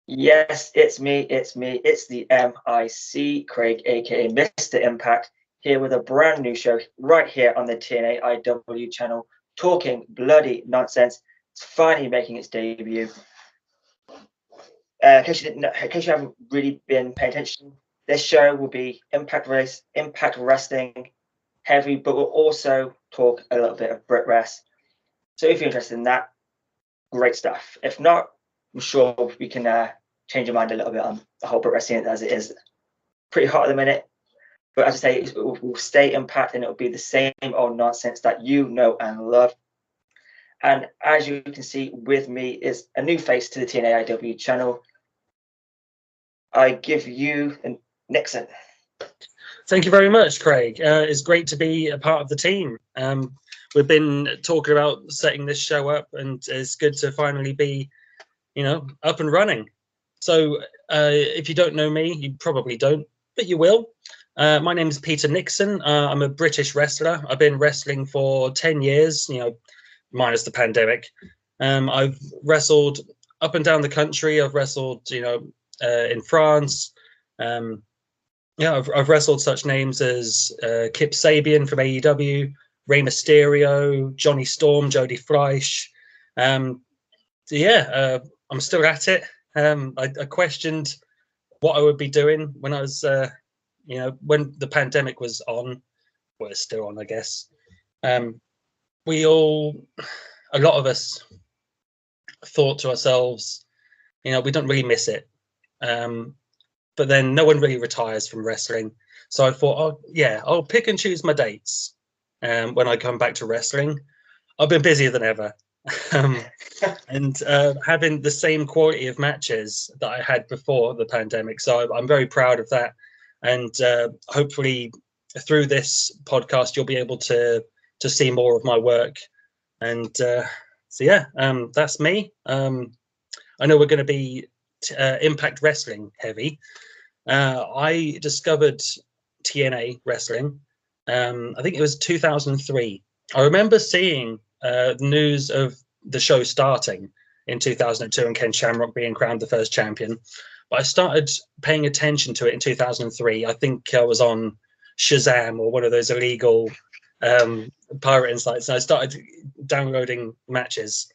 Yes, it's me. It's the MIC, Craig, aka Mr. Impact, here with a brand new show right here on the TNAIW channel, talking bloody nonsense. It's finally making its debut. In case you didn't know, in case you haven't really been paying attention, this show will be Impact Wrestling heavy, but we'll also talk a little bit of Brit Rest. So if you're interested in that, great stuff. If not, I'm sure we can change your mind a little bit on the whole Brit Wrestling as it is pretty hot at the minute. But as I say, it will stay Impact and it'll be the same old nonsense that you know and love. And as you can see with me is a new face to the TNAIW channel. I give you Nixon. Thank you very much, Craig. It's great to be a part of the team. We've been talking about setting this show up, and it's good to finally be, up and running. So if you don't know me, you probably don't, but you will. My name is Peter Nixon. I'm a British wrestler. I've been wrestling for 10 years, minus the pandemic. I've wrestled up and down the country. I've wrestled, in France. I've wrestled such names as Kip Sabian from AEW, Rey Mysterio, Johnny Storm, Jody Fleisch. I'm still at it. I questioned what I would be doing when I was, when the pandemic was on. Well, it's still on, I guess. A lot of us thought to ourselves, we don't really miss it. But then no one really retires from wrestling. So I thought, I'll pick and choose my dates when I come back to wrestling. I've been busier than ever. And having the same quality of matches that I had before the pandemic. So I'm very proud of that. And hopefully through this podcast, you'll be able to see more of my work. And that's me. I know we're going to be Impact Wrestling heavy. I discovered TNA Wrestling. I think it was 2003. I remember seeing news of the show starting in 2002 and Ken Shamrock being crowned the first champion. But I started paying attention to it in 2003. I think I was on Shazam or one of those illegal pirating sites, and I started downloading matches.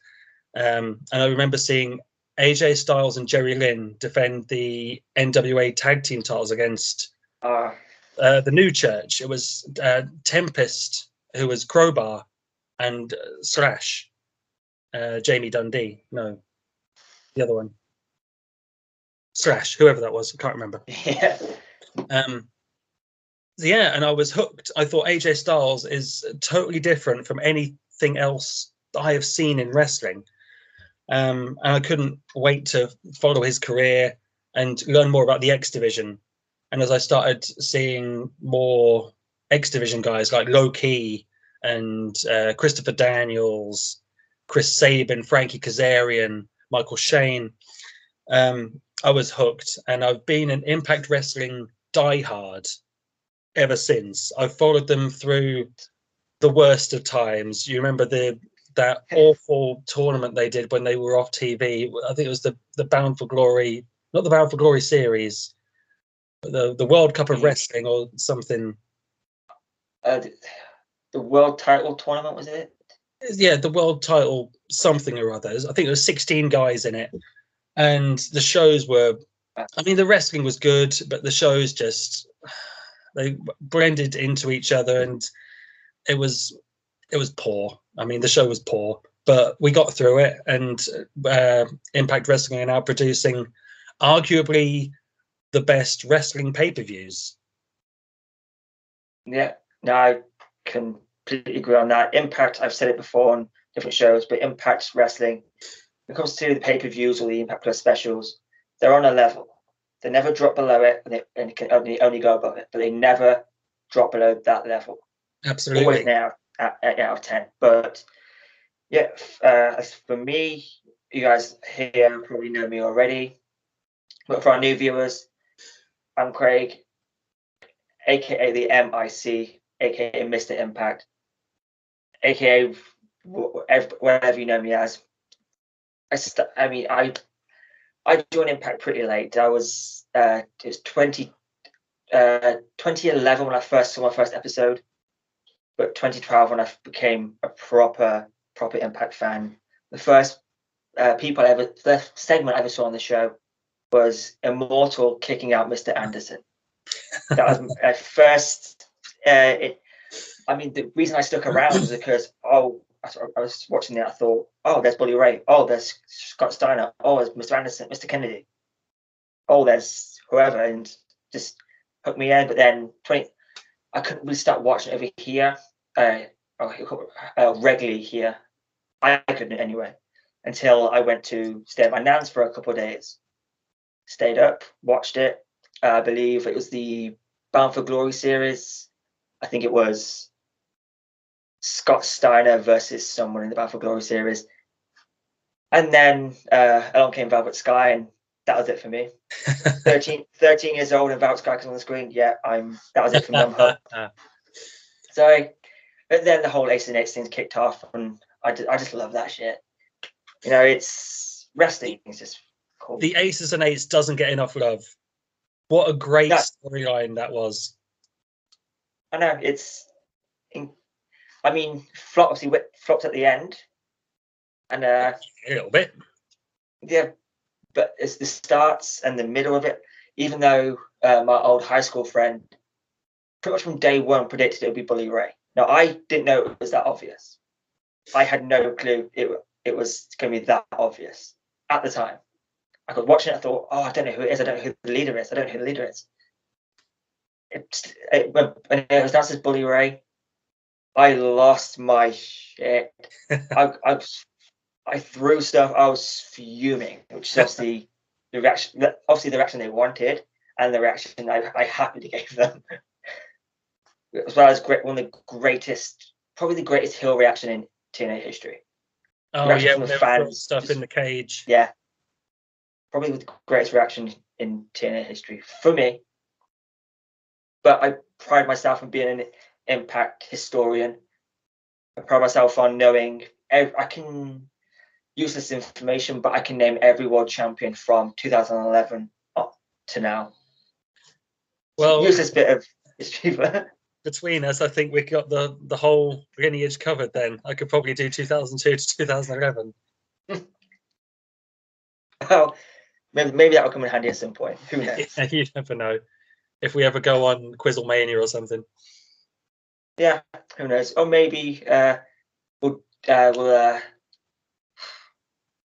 And I remember seeing AJ Styles and Jerry Lynn defend the NWA tag team titles against the New Church. It was Tempest, who was Crowbar, and Slash, Jamie Dundee. No, the other one. Slash, whoever that was, I can't remember. And I was hooked. I thought AJ Styles is totally different from anything else that I have seen in wrestling. And I couldn't wait to follow his career and learn more about the X Division. And as I started seeing more X Division guys like Low Key and Christopher Daniels, Chris Sabin, Frankie Kazarian, Michael Shane, I was hooked. And I've been an Impact Wrestling diehard ever since. I've followed them through the worst of times. You remember that awful tournament they did when they were off TV. I think it was the Bound for Glory, not the Bound for Glory series, but the World Cup of Wrestling or something. The World Title Tournament, was it? Yeah, the World Title something or other. I think there was 16 guys in it. And the shows were, the wrestling was good, but the shows just, they blended into each other, and it was poor. The show was poor, but we got through it, and Impact Wrestling are now producing arguably the best wrestling pay-per-views. Yeah, no, I completely agree on that. Impact, I've said it before on different shows, but Impact Wrestling, when it comes to the pay-per-views or the Impact Plus specials, they're on a level. They never drop below it, and they can only go above it, but they never drop below that level. Absolutely. Always now at 8 out of 10. But yeah, as for me, you guys here probably know me already. But for our new viewers, I'm Craig, aka the MIC, aka Mr. Impact, aka whatever you know me as. I I joined Impact pretty late. It was 2011 when I first saw my first episode, but 2012 when I became a proper Impact fan. The first the segment I ever saw on the show was Immortal kicking out Mr. Anderson. That was at first. The reason I stuck around was because I was watching it. I thought, oh, there's Bully Ray. Oh, there's Scott Steiner. Oh, there's Mr. Anderson, Mr. Kennedy. Oh, there's whoever, and just hooked me in. But then I couldn't really start watching over here, regularly here. I couldn't anyway, until I went to stay at my nan's for a couple of days. Stayed up, watched it. I believe it was the Bound for Glory series. I think it was Scott Steiner versus someone in the Bound for Glory series. And then along came Velvet Sky, and that was it for me. 13 years old and Velvet Sky was on the screen. Yeah, that was it for me. I'm hooked. So, but then the whole Ace and Eights things kicked off, and I just love that shit. It's wrestling. It's just cool. The Aces and Eights doesn't get enough love. What a great storyline that was. I know, flopped at the end, and a little bit. Yeah, but it's the starts and the middle of it. Even though my old high school friend, pretty much from day one, predicted it would be Bully Ray. Now I didn't know it was that obvious. I had no clue it was going to be that obvious at the time. I was watching it. I thought, oh, I don't know who it is. I don't know who the leader is. When it was announced as Bully Ray, I lost my shit. I threw stuff. I was fuming, which is obviously the reaction they wanted, and the reaction I happily gave them. As well as one of the greatest, probably the greatest heel reaction in TNA history. Oh yeah, when they were stuff in the cage. Yeah, probably the greatest reaction in TNA history for me. But I pride myself on being an Impact historian. I pride myself on knowing I can use this information, but I can name every world champion from 2011 up to now. Well, use this bit of history. Between us, I think we got the whole lineage covered. Then I could probably do 2002 to 2011. Well, maybe that will come in handy at some point. Who knows? Yeah, you never know. If we ever go on Quizzlemania or something. Yeah, who knows? Or maybe we'll I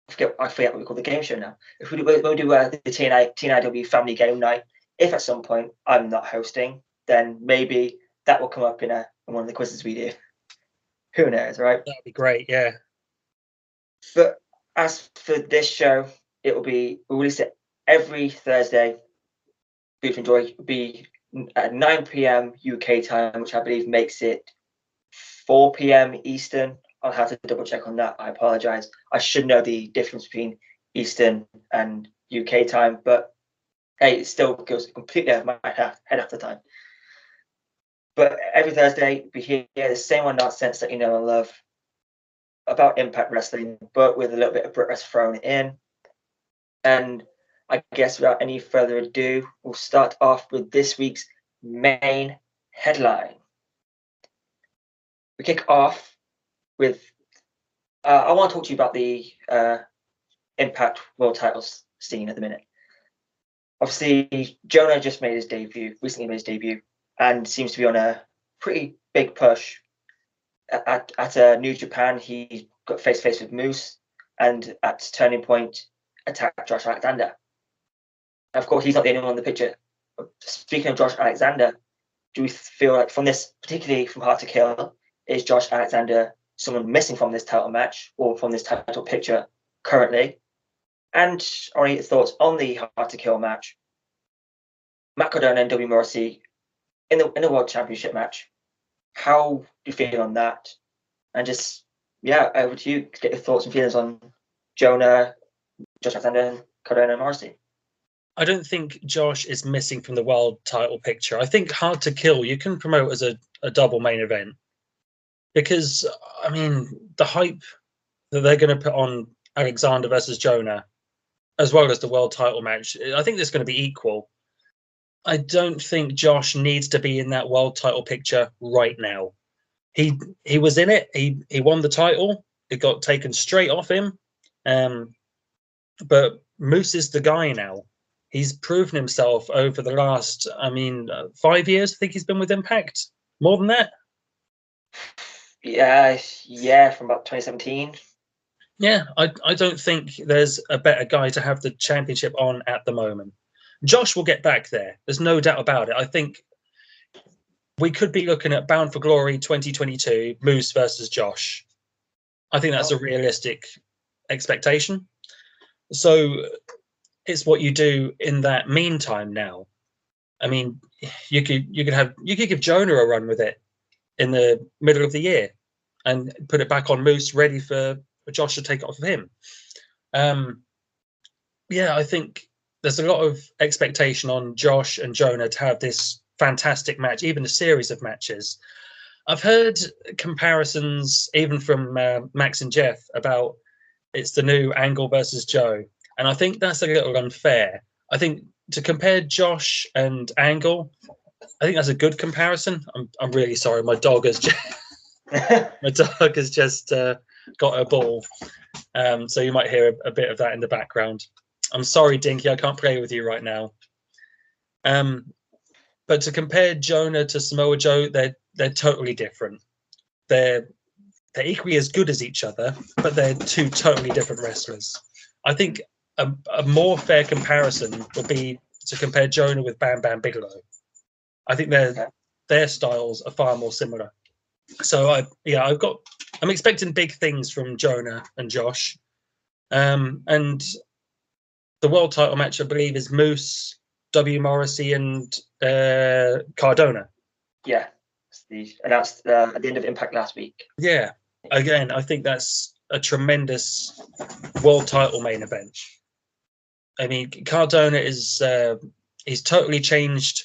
forget what we call the game show now. If we'll do the TNAIW family game night, if at some point I'm not hosting, then maybe that will come up in one of the quizzes we do. Who knows, right? That'd be great, yeah. But as for this show, we'll release it every Thursday. If you enjoy, it'll be at 9 p.m. UK time, which I believe makes it 4 p.m. Eastern. I'll have to double check on that. I apologize. I should know the difference between Eastern and UK time, but hey, it still goes completely out of my head after time. But every Thursday, we hear the same old nonsense that you know and love about Impact Wrestling, but with a little bit of BRIT thrown in. And I guess without any further ado, we'll start off with this week's main headline. We kick off with I want to talk to you about the Impact World Titles scene at the minute. Obviously, Jonah just recently made his debut, and seems to be on a pretty big push. At New Japan, he got face-to-face with Moose, and at Turning Point, attacked Josh Alexander. And of course, he's not the only one in the picture. Speaking of Josh Alexander, do we feel like from this, particularly from Hard to Kill, is Josh Alexander someone missing from this title match or from this title picture currently? And any thoughts on the Hard to Kill match? Matt Cardona and W. Morrissey in the World Championship match. How do you feel on that? And just, over to you to get your thoughts and feelings on Jonah, Josh Alexander, and Cardona and Morrissey. I don't think Josh is missing from the world title picture. I think Hard to Kill you can promote as a double main event. Because, I mean, the hype that they're going to put on Alexander versus Jonah as well as the world title match. I think it's going to be equal. I don't think Josh needs to be in that world title picture right now. He was in it. He won the title. It got taken straight off him. But Moose is the guy now. He's proven himself over the last, 5 years. I think he's been with Impact. More than that. Yeah, from about 2017. Yeah, I don't think there's a better guy to have the championship on at the moment. Josh will get back there. There's no doubt about it. I think we could be looking at Bound for Glory 2022, Moose versus Josh. I think that's a realistic expectation. So it's what you do in that meantime now. I mean, you could give Jonah a run with it in the middle of the year and put it back on Moose, ready for Josh to take it off of him. I think there's a lot of expectation on Josh and Jonah to have this fantastic match, even a series of matches. I've heard comparisons even from Max and Jeff about it's the new Angle versus Joe, and I think that's a little unfair. I think to compare Josh and Angle, I think that's a good comparison. I'm really sorry, my dog has just got a ball, so you might hear a bit of that in the background. I'm sorry, Dinky, I can't play with you right now. But to compare Jonah to Samoa Joe, they're totally different. They're equally as good as each other, but they're two totally different wrestlers. I think a more fair comparison would be to compare Jonah with Bam Bam Bigelow. I think their styles are far more similar. So I'm expecting big things from Jonah and Josh. And the world title match, I believe, is Moose, W. Morrissey, and Cardona. Yeah, announced at the end of Impact last week. Yeah, again, I think that's a tremendous world title main event. I mean, Cardona is he's totally changed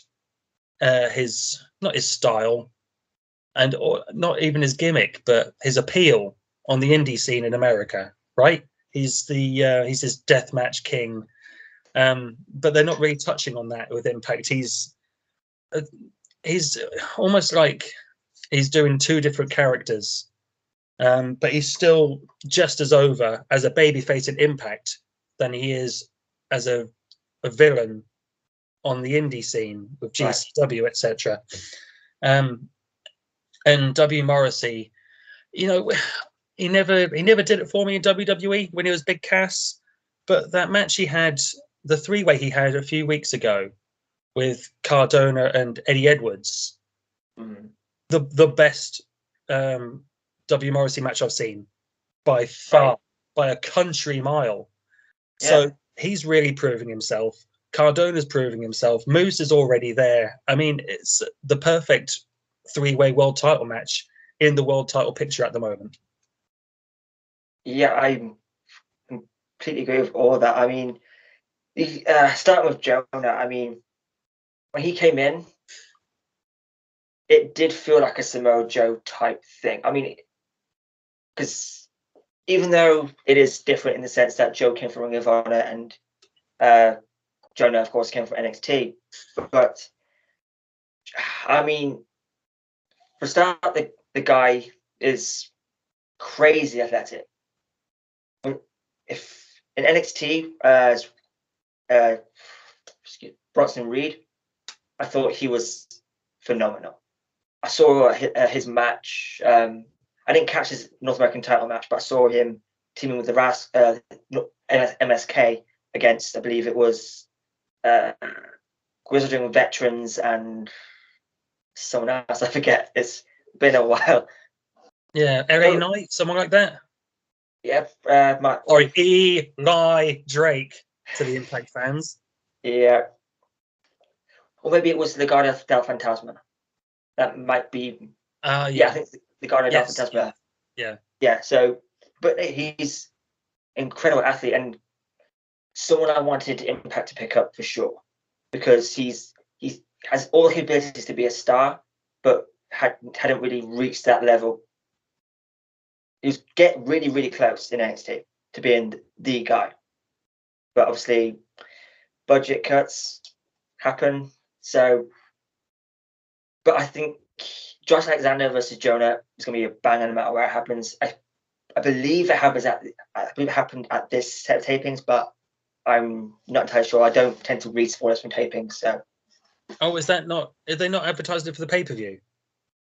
his style, and not even his gimmick, but his appeal on the indie scene in America. Right? He's this deathmatch king, but they're not really touching on that with Impact. He's almost like he's doing two different characters, but he's still just as over as a babyface in Impact than he is as a villain on the indie scene with GCW, etc. And W. Morrissey, he never did it for me in WWE when he was Big Cass, but that match he had, the three-way he had a few weeks ago with Cardona and Eddie Edwards, the best W. Morrissey match I've seen by far, by a country mile. Yeah. So he's really proving himself. Cardona's proving himself. Moose is already there. I mean, it's the perfect three-way world title match in the world title picture at the moment. Yeah, I completely agree with all that. I mean, starting with Jonah, I mean, when he came in, it did feel like a Samoa Joe type thing. I mean, because even though it is different in the sense that Joe came from Ring of Honor and Jonah, of course, came from NXT, but I mean, for a start, the guy is crazy athletic. If in NXT, Bronson Reed, I thought he was phenomenal. I saw his match. I didn't catch his North American title match, but I saw him teaming with the MSK against, I believe it was Grizzled Veterans and someone else. I forget. It's been a while. Yeah, LA Knight, someone like that. Yeah. Eli Drake to the Impact fans. Yeah. Or maybe it was the Guardian del Fantasma. That might be. Yeah, I think the Guardian del Fantasma. Yeah. Yeah. So, but he's an incredible athlete and someone I wanted Impact to pick up for sure, because he has all the abilities to be a star, but hadn't really reached that level. He was really, really close in NXT to being the guy, but obviously budget cuts happen. So, but I think Josh Alexander versus Jonah is going to be a banger no matter where it happens. I believe it happened at this set of tapings, but I'm not entirely sure. I don't tend to read spoilers from tapings, so. Oh, is they not advertised it for the pay-per-view?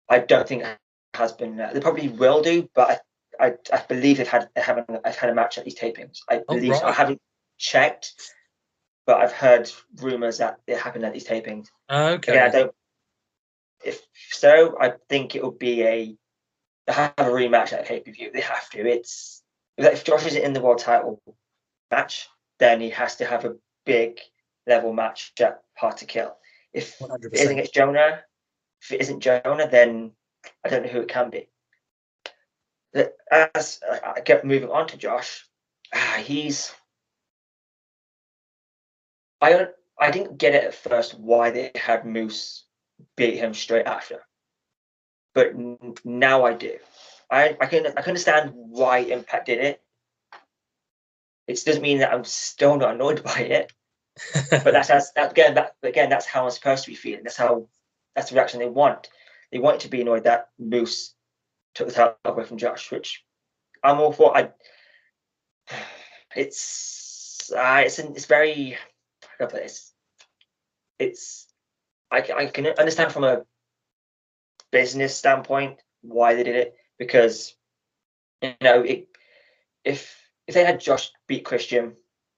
I don't think it has been. They probably will do, but I believe they've had a match at these tapings. I believe right. so. I haven't checked, but I've heard rumors that it happened at these tapings. Okay. Again, I don't. If so, I think it will be they have a rematch at a pay-per-view. They have to. It's if Josh isn't in the world title match, then he has to have a big level match at Hard to Kill. If 100%. it isn't against Jonah, if it isn't Jonah, then I don't know who it can be. As I kept moving on to Josh, I didn't get it at first why they had Moose beat him straight after, but now I do. I can understand why Impact did it. It doesn't mean that I'm still not annoyed by it, but that's how I'm supposed to be feeling. That's the reaction they want. They want to be annoyed that Moose took the title away from Josh, which I'm all for. It's very. I can understand from a business standpoint why they did it, because if they had Josh beat Christian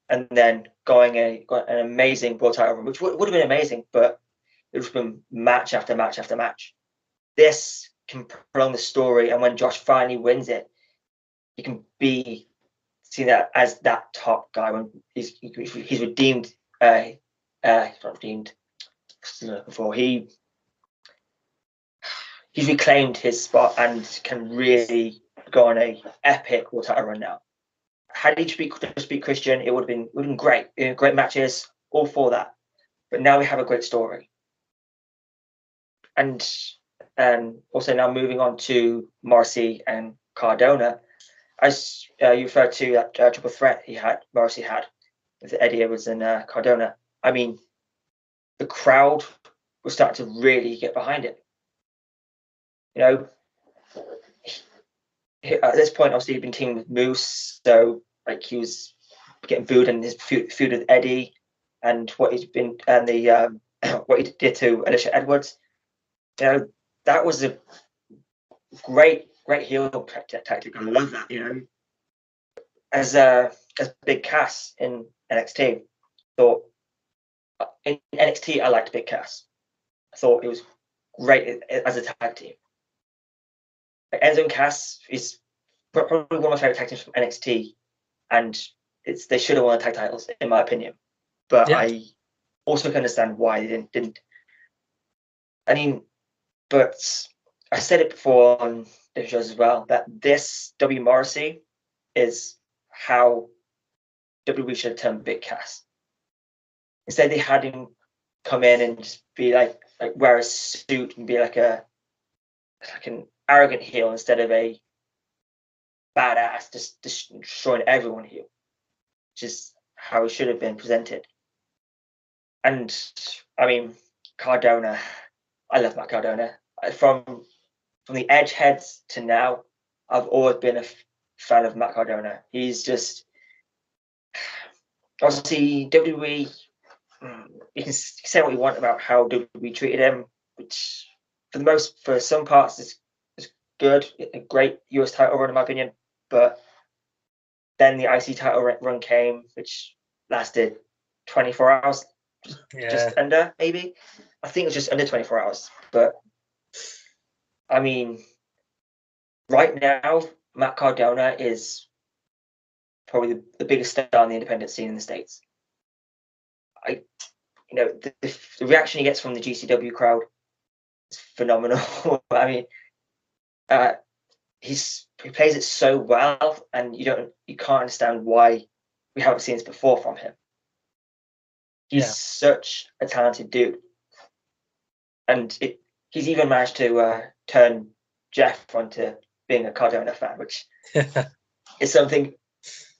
and then got an amazing world title run, which would have been amazing, but it would have been match after match after match. This can prolong the story, and when Josh finally wins it, he can be seen as that top guy when he's redeemed. Not redeemed. Before he's reclaimed his spot and can really go on a epic world title run now. Had he just beat Christian, it would have been great. Great matches, all for that. But now we have a great story. And also now moving on to Morrissey and Cardona, as you referred to that triple threat Morrissey had with Eddie Edwards and Cardona. I mean, the crowd was starting to really get behind it. At this point, obviously, he'd been teaming with Moose, so like he was getting booed in his feud with Eddie, and what he's been and the what he did to Alicia Edwards. That was a great heel tactic. I love that. As Big Cass in NXT, thought in NXT I liked Big Cass. I thought it was great as a tag team. Enzo and Cass is probably one of my favorite tag teams from NXT, and they should have won the tag titles in my opinion. But yeah. I also can understand why they didn't. I mean, but I said it before on different shows as well that this W Morrissey is how WWE should have turned Big Cass. Instead, they had him come in and just be like wear a suit and be like an arrogant heel instead of a badass, just destroying everyone heel, which is how it should have been presented. And I mean, Cardona, I love Matt Cardona. From the Edge heads to now, I've always been a fan of Matt Cardona. He's just obviously WWE. You can say what you want about how WWE treated him, which for some parts is good, a great US title run in my opinion. But then the IC title run came, which lasted 24 hours, just under maybe. I think it was just under 24 hours. But I mean, right now, Matt Cardona is probably the biggest star in the independent scene in the States. The reaction he gets from the GCW crowd is phenomenal. I mean, he plays it so well, and you can't understand why we haven't seen this before from him. He's such a talented dude, and he's even managed to turn Jeff onto being a Cardona fan, which is something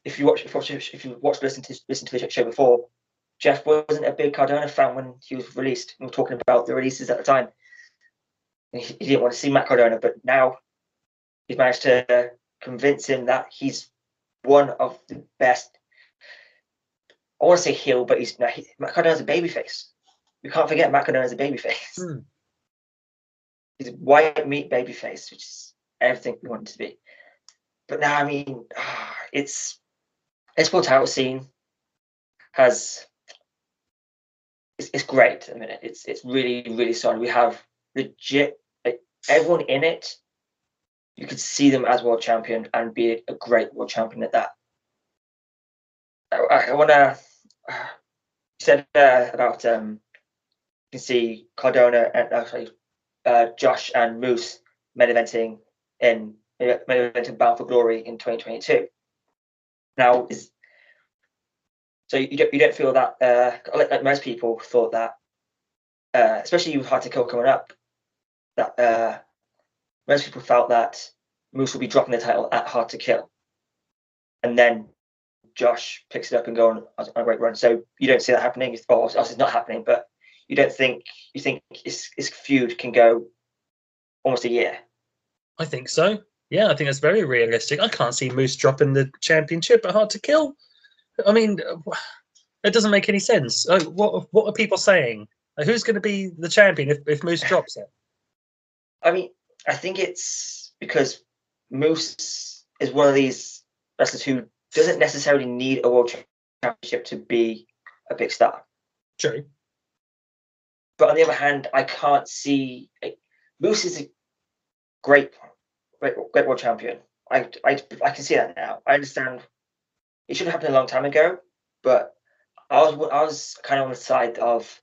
if you listen to the show before, Jeff wasn't a big Cardona fan when he was released. We were talking about the releases at the time. He didn't want to see Matt Cardona, but now he's managed to convince him that he's one of the best. I want to say heel, but Matt Cardona's a babyface. We can't forget Matt Cardona's a babyface. He's a white meat babyface, which is everything we want it to be. But now, I mean, it's world title scene it's great at the minute. It's really, really solid. We have legit everyone in it. You could see them as world champion and be a great world champion at that. I want to said about you can see Cardona and Josh and Moose main eventing Bound for Glory in 2022. Now so you don't feel that like most people thought that especially with Hard to Kill coming up, that most people felt that Moose will be dropping the title at Hard to Kill, and then Josh picks it up and go on a great run. So you don't see that happening. It's not happening, but you think this feud can go almost a year. I think so. Yeah, I think that's very realistic. I can't see Moose dropping the championship at Hard to Kill. I mean, it doesn't make any sense. What are people saying? Who's going to be the champion if Moose drops it? I mean, I think it's because Moose is one of these wrestlers who doesn't necessarily need a world championship to be a big star. True. But on the other hand, I can't see Moose is a great world champion. I can see that now. I understand it should have happened a long time ago, but I was kind of on the side of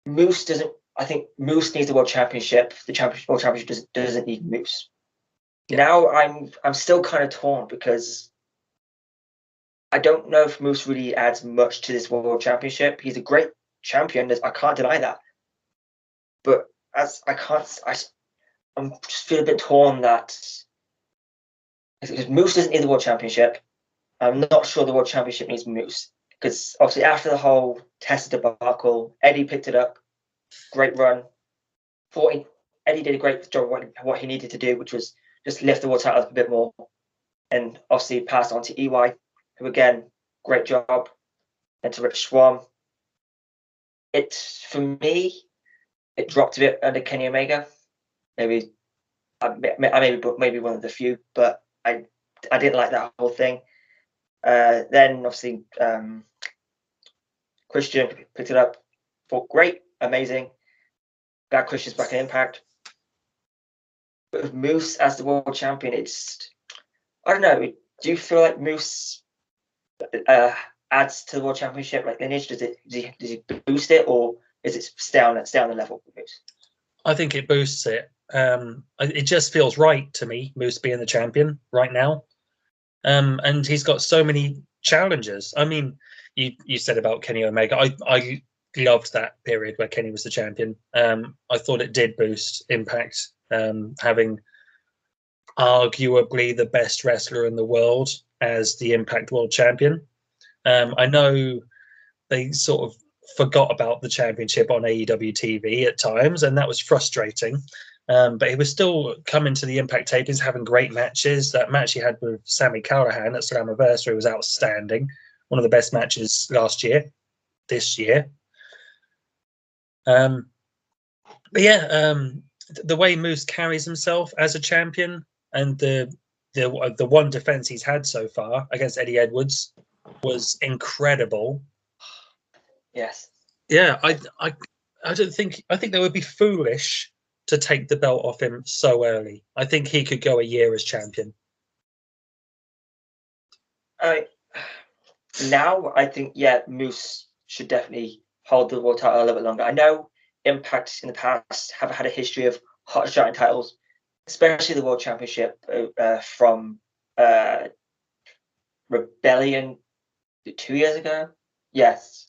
Moose doesn't. I think Moose needs the world championship. The world championship doesn't need Moose. Yeah. Now I'm still kind of torn because I don't know if Moose really adds much to this world championship. He's a great champion. I can't deny that. But I'm just feeling a bit torn that because Moose doesn't need the world championship. I'm not sure the world championship needs Moose because obviously after the whole Tessa debacle, Eddie picked it up. Great run. Eddie did a great job of what he needed to do, which was just lift the world title up a bit more, and obviously passed on to EY, who again, great job, and to Rich Swann. For me, it dropped a bit under Kenny Omega. Maybe one of the few, but I didn't like that whole thing. Then obviously Christian picked it up. Thought great, amazing. Glad Christian's back in Impact. But with Moose as the world champion, I don't know. Do you feel like Moose adds to the world championship like lineage? Does he boost it, or is it stay on the level with Moose? I think it boosts it. It just feels right to me, Moose being the champion right now. And he's got so many challenges. I mean, you said about Kenny Omega. I loved that period where Kenny was the champion. I thought it did boost Impact, having arguably the best wrestler in the world as the Impact World Champion. I know they sort of forgot about the championship on AEW TV at times, and that was frustrating. But he was still coming to the Impact tapings, having great matches. That match he had with Sami Callihan at Slammiversary was outstanding. One of the best matches this year. But yeah, the way Moose carries himself as a champion and the one defense he's had so far against Eddie Edwards was incredible. Yes. Yeah, I think they would be foolish to take the belt off him so early. I think he could go a year as champion. Now I think Moose should definitely hold the world title a little bit longer. I know Impact in the past have had a history of hot shotting titles, especially the World Championship from Rebellion 2 years ago. Yes,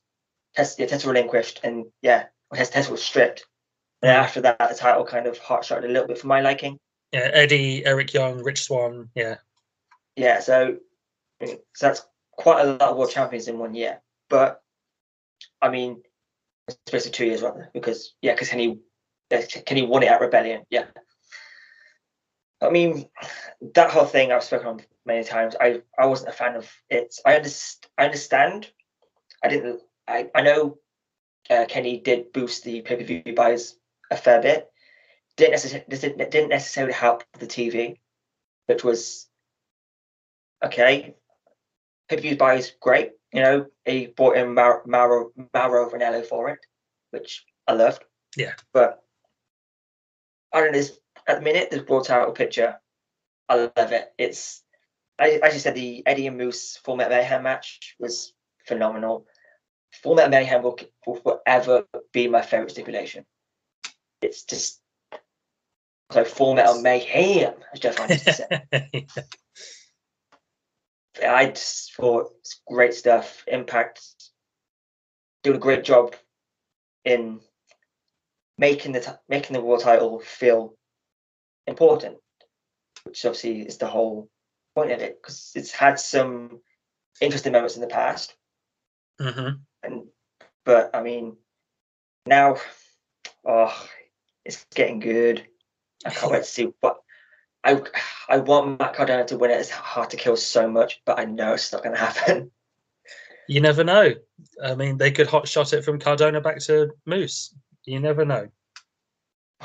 Tessa relinquished, and Tessa was stripped. And after that, the title kind of hot shotted a little bit for my liking. Yeah, Eddie, Eric Young, Rich Swann, yeah. Yeah, so So that's quite a lot of world champions in 1 year. But I mean, it's basically 2 years rather, because Kenny won it at Rebellion. Yeah. I mean, that whole thing I've spoken on many times. I wasn't a fan of it. I understand. I know Kenny did boost the pay-per-view buys a fair bit. Didn't necessarily help the TV, which was okay. Pay-per-view buys great. You know, he brought in Mauro Ranello for it, which I loved. Yeah. But I don't know. At the minute, this world title picture, I love it. It's, as you said, the Eddie and Moose Full Metal Mayhem match was phenomenal. Full Metal Mayhem will forever be my favorite stipulation. It's just so Full Metal Mayhem, as Jeff Hardy used to say. I just thought it's great stuff. Impact doing a great job in making the world title feel important, which obviously is the whole point of it, because it's had some interesting moments in the past. But I mean, now, it's getting good. I can't wait to see what. I want Matt Cardona to win it. It's hard to kill so much, but I know it's not going to happen. You never know. I mean, they could hot shot it from Cardona back to Moose. You never know.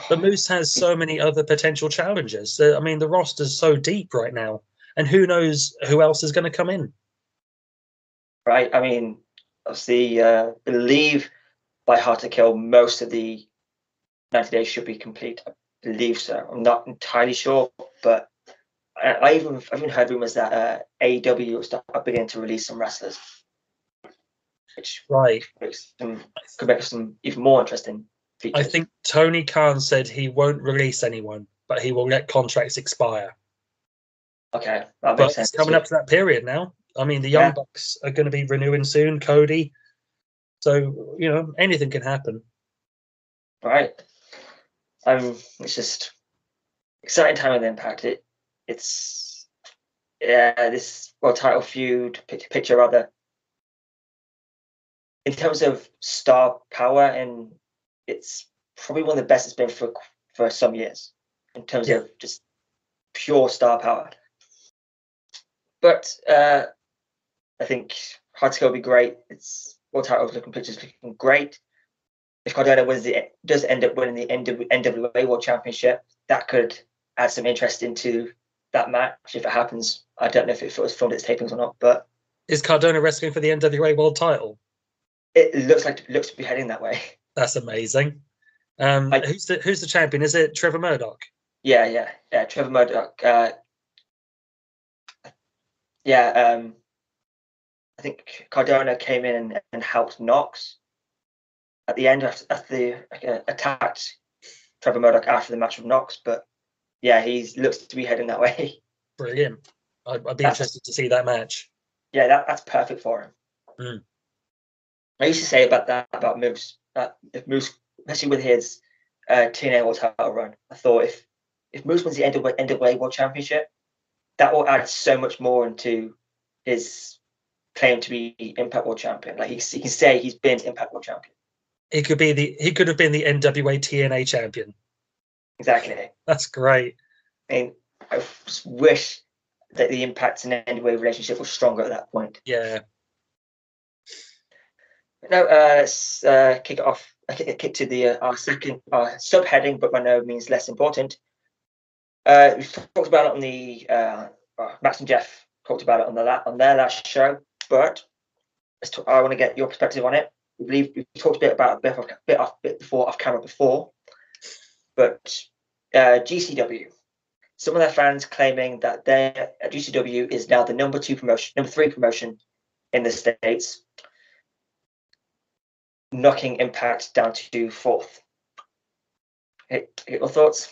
But Moose has so many other potential challenges. I mean, the roster's so deep right now, and who knows who else is going to come in. Right. I mean, obviously, believe by Hard to Kill, most of the 90 days should be complete. I believe so. I'm not entirely sure, but I've even heard rumors that AEW are beginning to release some wrestlers, which could make some even more interesting features. I think Tony Khan said he won't release anyone, but he will let contracts expire. Okay, that makes sense. It's coming up to that period now. I mean, the Young Bucks are going to be renewing soon, Cody. So, you know, anything can happen. Right. It's just exciting time with Impact. It's this world title feud picture rather. In terms of star power, and it's probably one of the best it's been for some years in terms of just pure star power. But I think Hard to Kill will be great. It's world titles looking great. If Cardona does end up winning the NWA World Championship, that could add some interest into that match if it happens. I don't know if it was filmed its tapings or not, but is Cardona wrestling for the NWA World Title? It looks to be heading that way. That's amazing. Who's the champion? Is it Trevor Murdoch? Yeah, Trevor Murdoch. I think Cardona came in and helped Knox at the end after attacked Trevor Murdoch after the match with Knox. But yeah, he looks to be heading that way. Brilliant. I'd be interested to see that match. Yeah, that's perfect for him. I used to say about Moose, if Moose, especially with his TNA World Title run, I thought if Moose wins the NWA World Championship, that will add so much more into his claim to be Impact World Champion. Like he can say he's been Impact World Champion. He could have been the NWA TNA champion. Exactly. That's great. I mean, I just wish that the Impact and NWA relationship was stronger at that point. Yeah. Now, let's kick it off. Kick to the our second subheading, but by no means less important. We've talked about it on the Max and Jeff talked about it on their last show, but I want to get your perspective on it. We believe we talked a bit about bit before off camera before, but GCW. Some of their fans claiming that their GCW is now the number 3 promotion in the States, knocking Impact down to 4th. Your thoughts?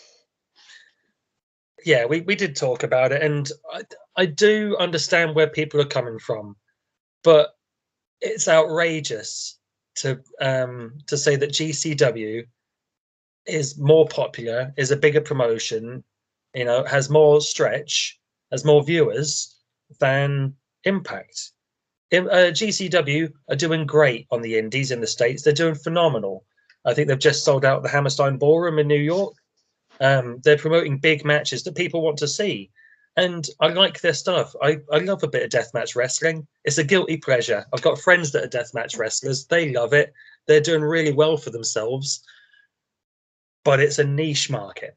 Yeah, we did talk about it, and I do understand where people are coming from, but it's outrageous to say that GCW is more popular, is a bigger promotion, you know, has more stretch, has more viewers than Impact. GCW are doing great on the indies in the States. They're doing phenomenal. I think they've just sold out the Hammerstein Ballroom in New York. They're promoting big matches that people want to see. And I like their stuff. I love a bit of deathmatch wrestling. It's a guilty pleasure. I've got friends that are deathmatch wrestlers. They love it. They're doing really well for themselves. But it's a niche market.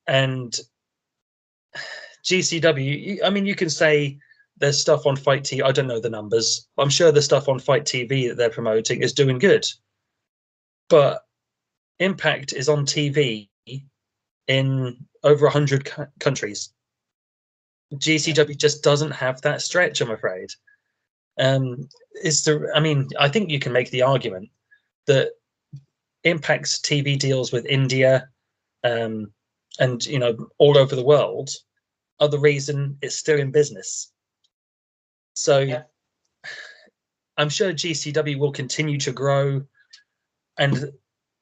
And GCW, I mean, you can say there's stuff on Fight TV. I don't know the numbers. I'm sure the stuff on Fight TV that they're promoting is doing good. But Impact is on TV in over 100 countries. GCW just doesn't have that stretch, I'm afraid. I think you can make the argument that Impact's TV deals with India and all over the world are the reason it's still in business. So yeah. I'm sure GCW will continue to grow and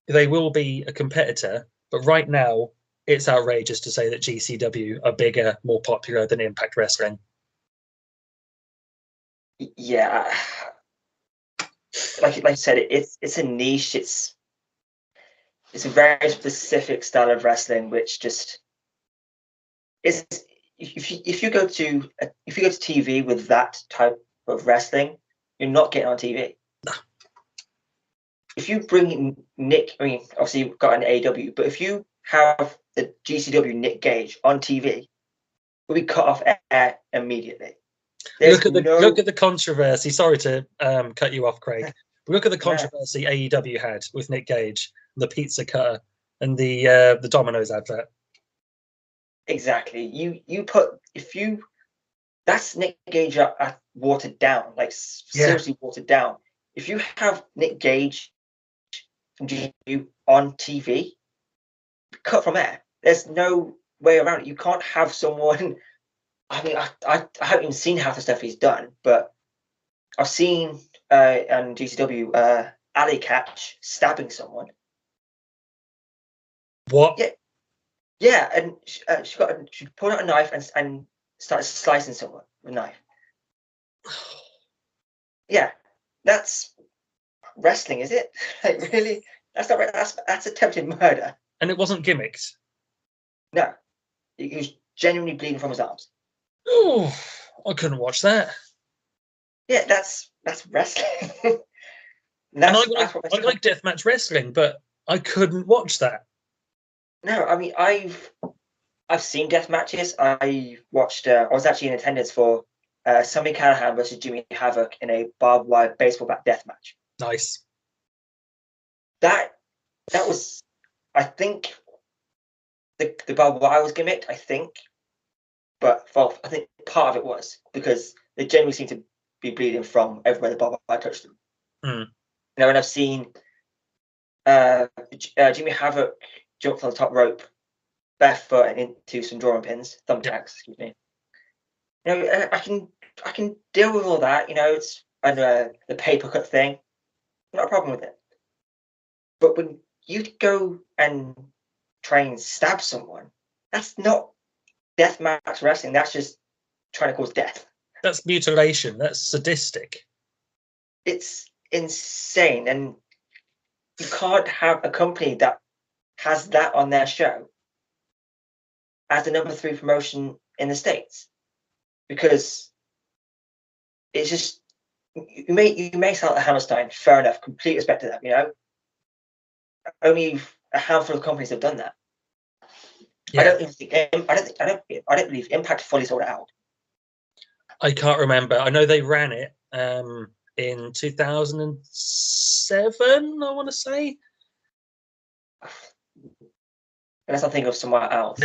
they will be a competitor, but right now it's outrageous to say that GCW are bigger, more popular than Impact Wrestling. Yeah, like I said, it's a niche. It's a very specific style of wrestling, which just is. If you go to TV with that type of wrestling, you're not getting on TV. No. If you bring Nick, I mean, obviously you've got an AEW, but if you have the GCW Nick Gage on TV, will be cut off air immediately. Look at the controversy. Sorry to cut you off, Craig. Look at the controversy AEW had with Nick Gage, the pizza cutter, and the Domino's advert. Exactly. That's Nick Gage watered down, like seriously watered down. If you have Nick Gage from GCW on TV, cut from air. There's no way around it. You can't have someone. I mean, I haven't even seen half the stuff he's done, but I've seen on GCW Alley Catch stabbing someone. What? Yeah, and she pulled out a knife and started slicing someone with a knife. Yeah, that's wrestling, is it? Like really? That's not right. That's attempted murder. And it wasn't gimmicked. No, he was genuinely bleeding from his arms. Oh, I couldn't watch that. Yeah, that's wrestling. I like deathmatch wrestling, but I couldn't watch that. No, I mean I've seen death matches. I watched. I was actually in attendance for Sammy Callahan versus Jimmy Havoc in a barbed wire baseball bat death match. Nice. That was, I think, the barbed wire was gimmicked. I think, but I think part of it was because they generally seem to be bleeding from everywhere the barbed wire touched them. Mm. And I've seen Jimmy Havoc jumped on the top rope barefoot and into some drawing pins, thumbtacks, excuse me. I can deal with all that. It's the paper cut thing, not a problem with it. But when you go and try and stab someone, that's not deathmatch wrestling. That's just trying to cause death. That's mutilation. That's sadistic. It's insane, and you can't have a company that has that on their show as the number 3 promotion in the States, because it's just you may sell at Hammerstein, fair enough, complete respect to that. Only a handful of companies have done that. Yeah. I don't believe Impact fully sold it out. I can't remember. I know they ran it in 2007. I want to say. Unless I think of somewhere else.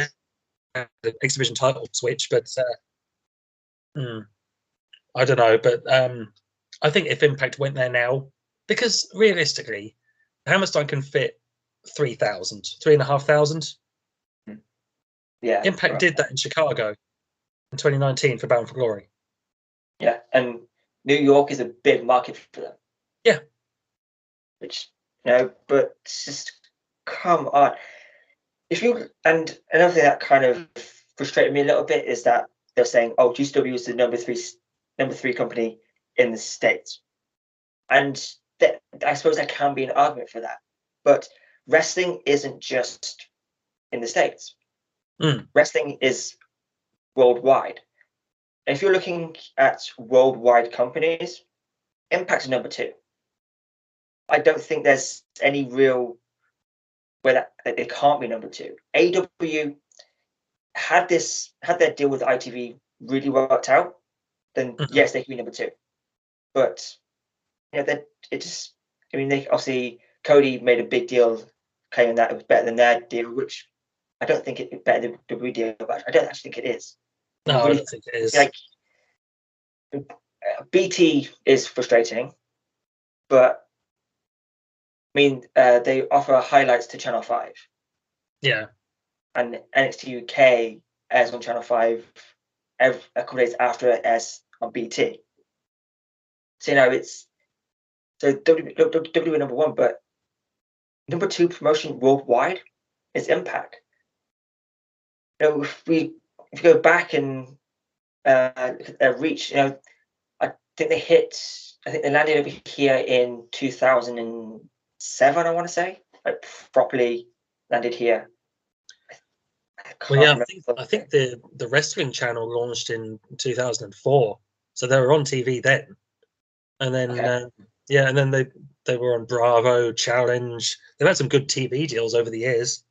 The exhibition title switch, but I don't know. But I think if Impact went there now, because realistically, Hammerstein can fit 3,500. Yeah. Impact did that in Chicago in 2019 for Bound for Glory. Yeah, and New York is a big market for them. Yeah. Which, but just come on. And another thing that kind of frustrated me a little bit is that they're saying, GCW is the number 3 number 3 company in the States. And I suppose there can be an argument for that. But wrestling isn't just in the States. Wrestling is worldwide. If you're looking at worldwide companies, Impact is number 2. I don't think there's any real way that it can't be number 2. AEW had their deal with ITV really worked out, then yes, they can be number 2. But they obviously Cody made a big deal claiming that it was better than their deal, which I don't think it's better than the WWE deal, but I don't actually think it is. No, I don't think it is. Like, BT is frustrating, but I mean, they offer highlights to Channel 5. Yeah. And NXT UK airs on Channel 5 a couple days after it airs on BT. So, it's WWE number 1, but number 2 promotion worldwide is Impact. If you go back and look at their reach, I think they landed over here in 2007, I want to say, like properly landed here. I think the wrestling channel launched in 2004, so they were on TV then, and then and then they were on Bravo, Challenge. They've had some good TV deals over the years.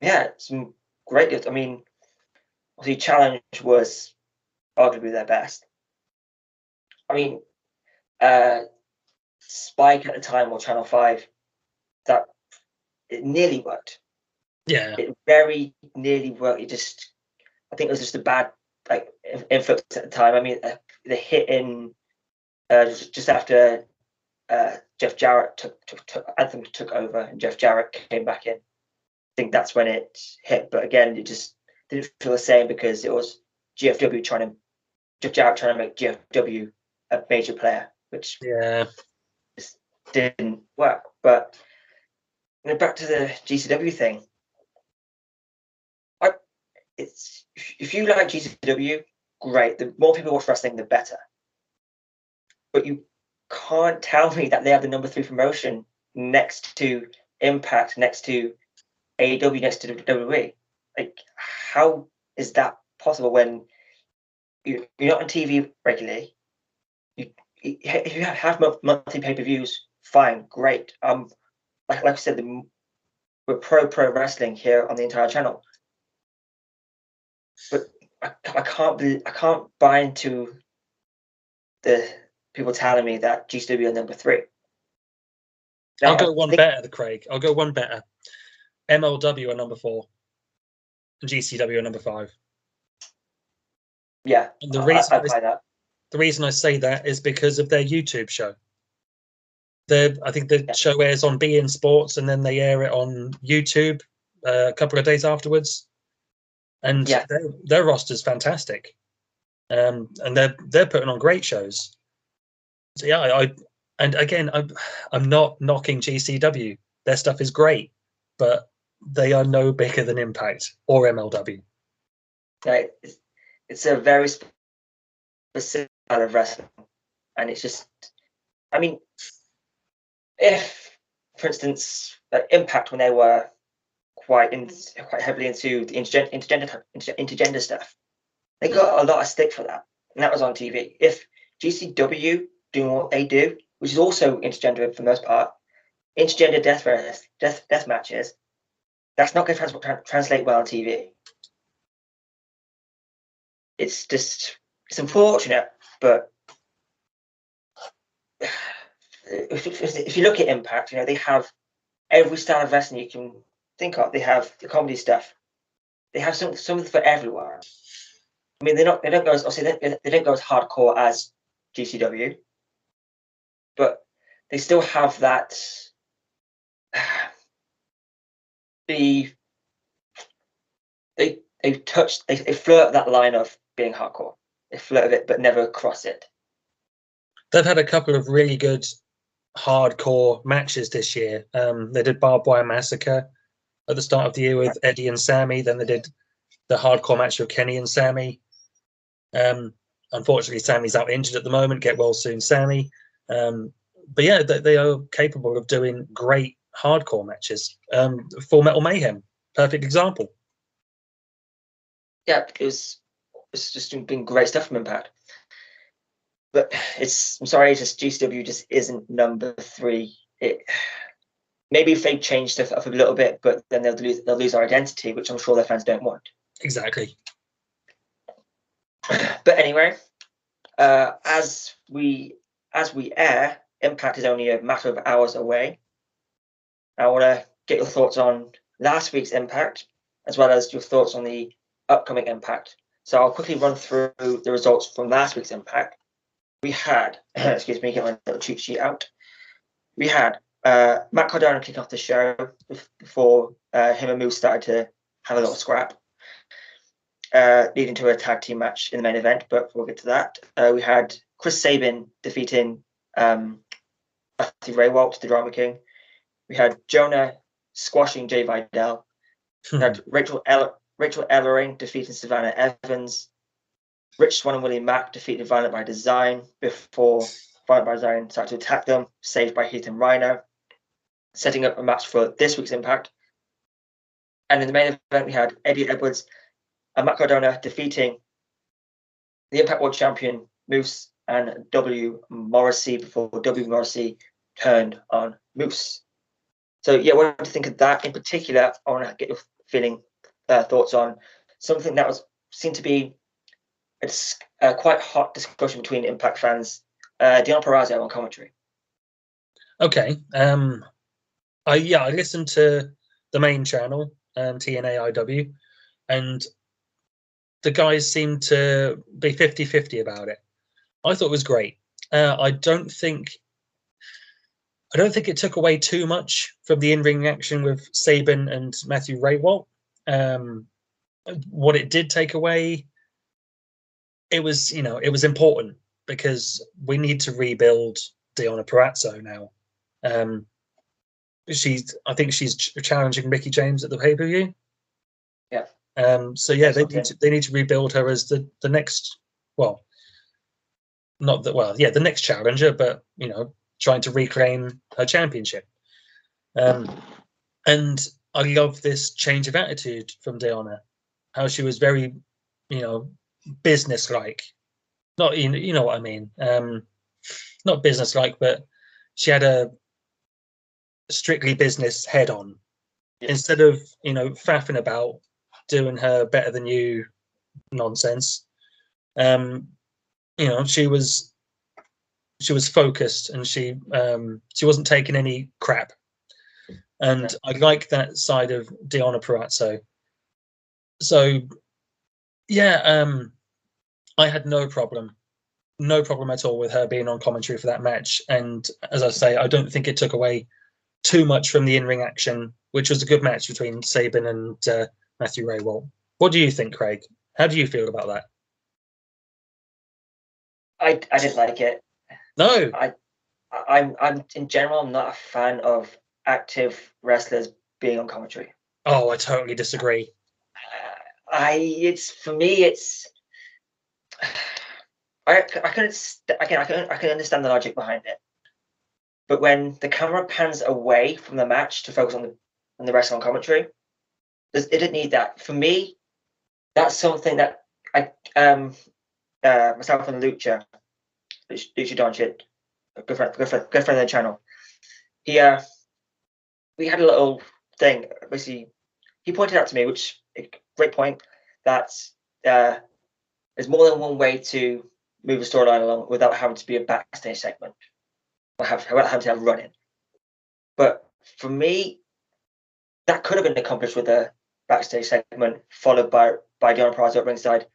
Yeah, some great deals. I mean, obviously Challenge was arguably their best. I mean, Spike at the time, or Channel 5, that it nearly worked. Yeah, it very nearly worked. I think it was just a bad influx at the time. I mean, the hit in just after Jeff Jarrett took over and Jeff Jarrett came back in. I think that's when it hit. But again, it just didn't feel the same because it was Jeff Jarrett trying to make GFW a major player, which just didn't work. But back to the GCW thing. If you like GCW, great. The more people watch wrestling, the better. But you can't tell me that they have the number 3 promotion next to Impact, next to AEW, next to WWE. Like, how is that possible when you're not on TV regularly? If you have monthly pay-per-views, fine, great. Like I said, we're pro wrestling here on the entire channel. But I can't buy into the people telling me that GCW are number 3. Now, I'll go one better, Craig. I'll go one better. MLW are number 4. And GCW are number 5. Yeah, and the reason I say that is because of their YouTube show. I think the show airs on BN Sports and then they air it on YouTube a couple of days afterwards. And their roster's fantastic, and they're putting on great shows. So I'm not knocking GCW. Their stuff is great, but they are no bigger than Impact or MLW. Right. It's a very specific kind of wrestling, and it's just, I mean, if, for instance, Impact, when they were quite heavily into the intergender stuff, they got a lot of stick for that, and that was on TV. If GCW doing what they do, which is also intergender for the most part, intergender death matches, that's not going to translate well on TV. It's unfortunate, but if you look at Impact, they have every style of wrestling you can think of. They have the comedy stuff. They have something for everyone. I mean, they don't go as hardcore as GCW, but they still have that. They flirt that line of being hardcore. They flirt with it, but never cross it. They've had a couple of really good hardcore matches this year. They did Barbed Wire Massacre at the start of the year with Eddie and Sammy. Then they did the hardcore match with Kenny and Sammy. Unfortunately, Sammy's out injured at the moment. Get well soon, Sammy. But yeah, they are capable of doing great hardcore matches. Full Metal Mayhem, perfect example. Yeah, it's just been great stuff from Impact. But I'm sorry, just GCW just isn't number 3. Maybe if they change stuff up a little bit, but then they'll lose our identity, which I'm sure their fans don't want. Exactly. But anyway, as we air, Impact is only a matter of hours away. I want to get your thoughts on last week's Impact, as well as your thoughts on the upcoming Impact. So I'll quickly run through the results from last week's Impact. We had, excuse me, get my little cheat sheet out. We had Matt Cardona kick off the show before him and Moose started to have a little scrap, leading to a tag team match in the main event, but we'll get to that. We had Chris Sabin defeating Matthew Raywalt, the Drama King. We had Jonah squashing Jay Vidal. We had Rachel Ellering defeating Savannah Evans. Rich Swann and Willie Mack defeated Violent by Design before Violent by Design started to attack them, saved by Heath and Rhino, setting up a match for this week's Impact. And in the main event, we had Eddie Edwards and Matt Cardona defeating the Impact World Champion Moose and W. Morrissey before W. Morrissey turned on Moose. So yeah, what do you think of that in particular? I want to get your thoughts on something that seemed to be a quite hot discussion between Impact fans. Dion Perazzo on commentary. Okay. I listened to the main channel, TNAIW, and the guys seemed to be 50-50 about it. I thought it was great. I don't think it took away too much from the in-ring action with Sabin and Matthew Raywalt. What it did take away, it was important because we need to rebuild Deonna Purrazzo now. I think she's challenging Mickie James at the pay-per-view. Yeah. So yeah, they need to rebuild her as the next, the next challenger, but trying to reclaim her championship. And I love this change of attitude from Deonna, how she was very, business-like. Not, you know what I mean. Not business-like, but she had a strictly business head on. Yeah. Instead of, faffing about doing her better than you nonsense. She was focused and she wasn't taking any crap. And I like that side of Deonna Purrazzo. So yeah, I had no problem at all with her being on commentary for that match. And as I say, I don't think it took away too much from the in-ring action, which was a good match between Sabin and Matthew Raywalt. What do you think, Craig? How do you feel about that? I didn't like it. No. I'm in general, I'm not a fan of active wrestlers being on commentary. Oh, I totally disagree. I can understand the logic behind it, but when the camera pans away from the match to focus on the wrestling on commentary, it didn't need that. For me, that's something that myself and Lucha Doncic, good friend of the channel. We had a little thing. Basically, he pointed out to me, which great point, that there's more than one way to move a storyline along without having to be a backstage segment, without having to have running. But for me, that could have been accomplished with a backstage segment followed by Deonna Purrazzo at ringside,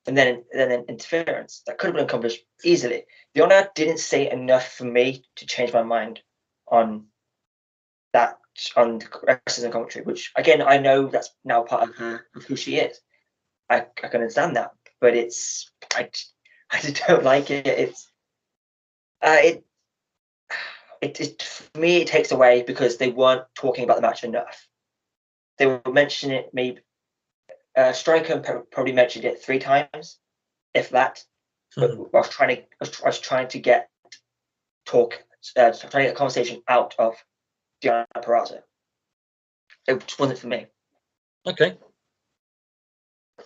and then interference. That could have been accomplished easily. Deonna didn't say enough for me to change my mind on that, on wrestling and commentary, which again I know that's now part of who she is. I can understand that, but I just don't like it. For me it takes away because they weren't talking about the match enough. They were mentioning it, maybe Stryker probably mentioned it 3 times, if that. But I was trying to get trying to get a conversation out of Deonna Purrazzo. It just wasn't for me. Okay,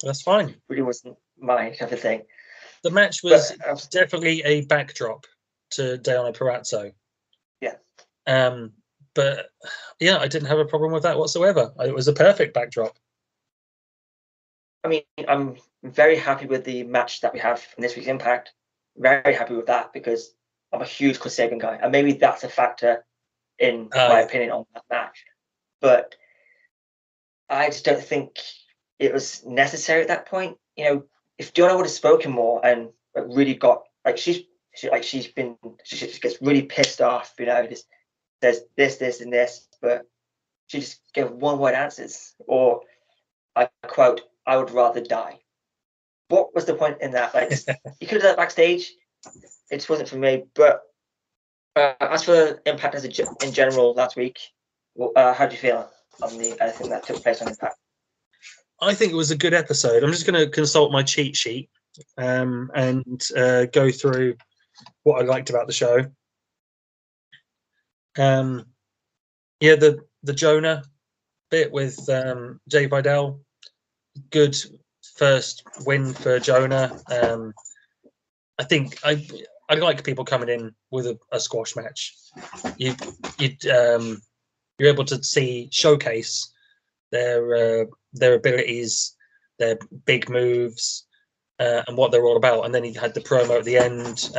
that's fine. It really wasn't my type of thing. The match was definitely a backdrop to Deonna Purrazzo. Yeah. But yeah, I didn't have a problem with that whatsoever. It was a perfect backdrop. I mean, I'm very happy with the match that we have in this week's Impact. Very happy with that because I'm a huge Chris Sabin guy, and maybe that's a factor in my opinion on that match. But I just don't think it was necessary at that point. You know, if Jonah would have spoken more and really got she gets really pissed off, you know, just says this, and this, but she just gave one-word answers, or I quote, "I would rather die." What was the point in that? Like, you could have done that backstage. It just wasn't for me. But as for Impact in general last week, how do you feel on the anything that took place on Impact? I think it was a good episode. I'm just going to consult my cheat sheet and go through what I liked about the show. Yeah, the Jonah bit with Jay Vidal, good first win for Jonah. I think I like people coming in with a squash match. You're able to showcase their abilities, their big moves, and what they're all about. And then he had the promo at the end.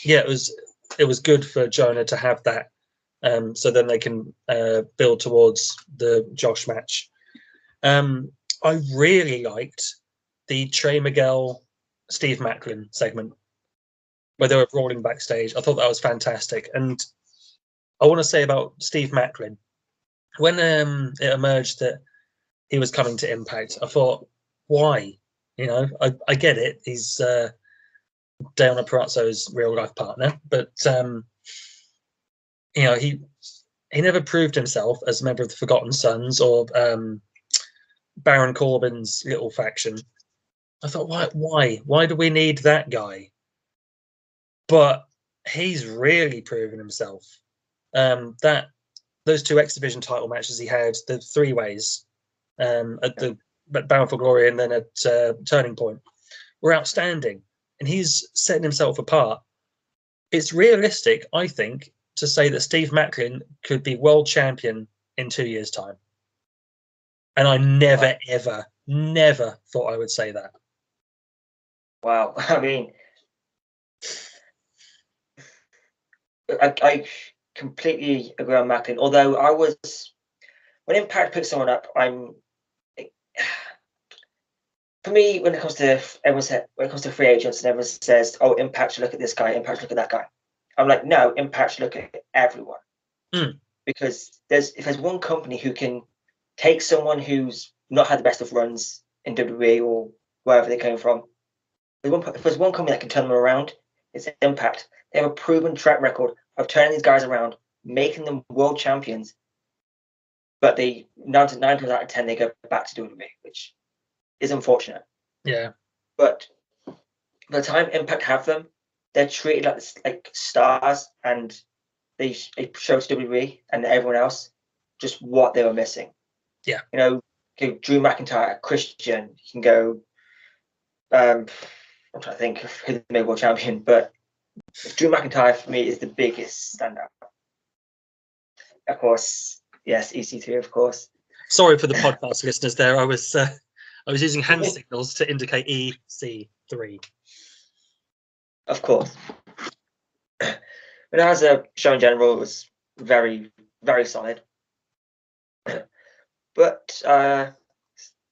Yeah, it was good for Jonah to have that. So then they can build towards the Josh match. I really liked the Trey Miguel, Steve Macklin segment where they were brawling backstage. I thought that was fantastic. And I want to say about Steve Macklin, when it emerged that he was coming to Impact, I thought, why? You know, I get it. He's Deonna Purrazzo's real life partner, but you know, he never proved himself as a member of the Forgotten Sons or Baron Corbin's little faction. I thought, why do we need that guy? But he's really proven himself. Those two X Division title matches he had, the 3-ways at Bound for Glory and then at Turning Point, were outstanding, and he's setting himself apart. It's realistic, I think, to say that Steve Macklin could be world champion in 2 years' time. And I never, ever, never thought I would say that. Wow. I mean, I completely agree on Macklin. Although when Impact picks someone up, for me, when it comes to free agents and everyone says, "Oh, Impact should look at this guy, Impact should look at that guy," I'm like, no, Impact should look at everyone. Because if there's one company who can take someone who's not had the best of runs in WWE or wherever they came from, if there's one company that can turn them around, it's Impact. They have a proven track record of turning these guys around, making them world champions. But they 9 times out of 10 they go back to WWE, which is unfortunate. Yeah. But by the time Impact have them, they're treated like stars, and they show to WWE and everyone else just what they were missing. Yeah. You know, Drew McIntyre, Christian, you can go. I'm trying to think of who the world champion, but Drew McIntyre for me is the biggest standout. Of course, yes, EC3, of course. Sorry for the podcast listeners. There, I was using hand signals to indicate EC3. Of course. But as a show in general, it was very, very solid. But so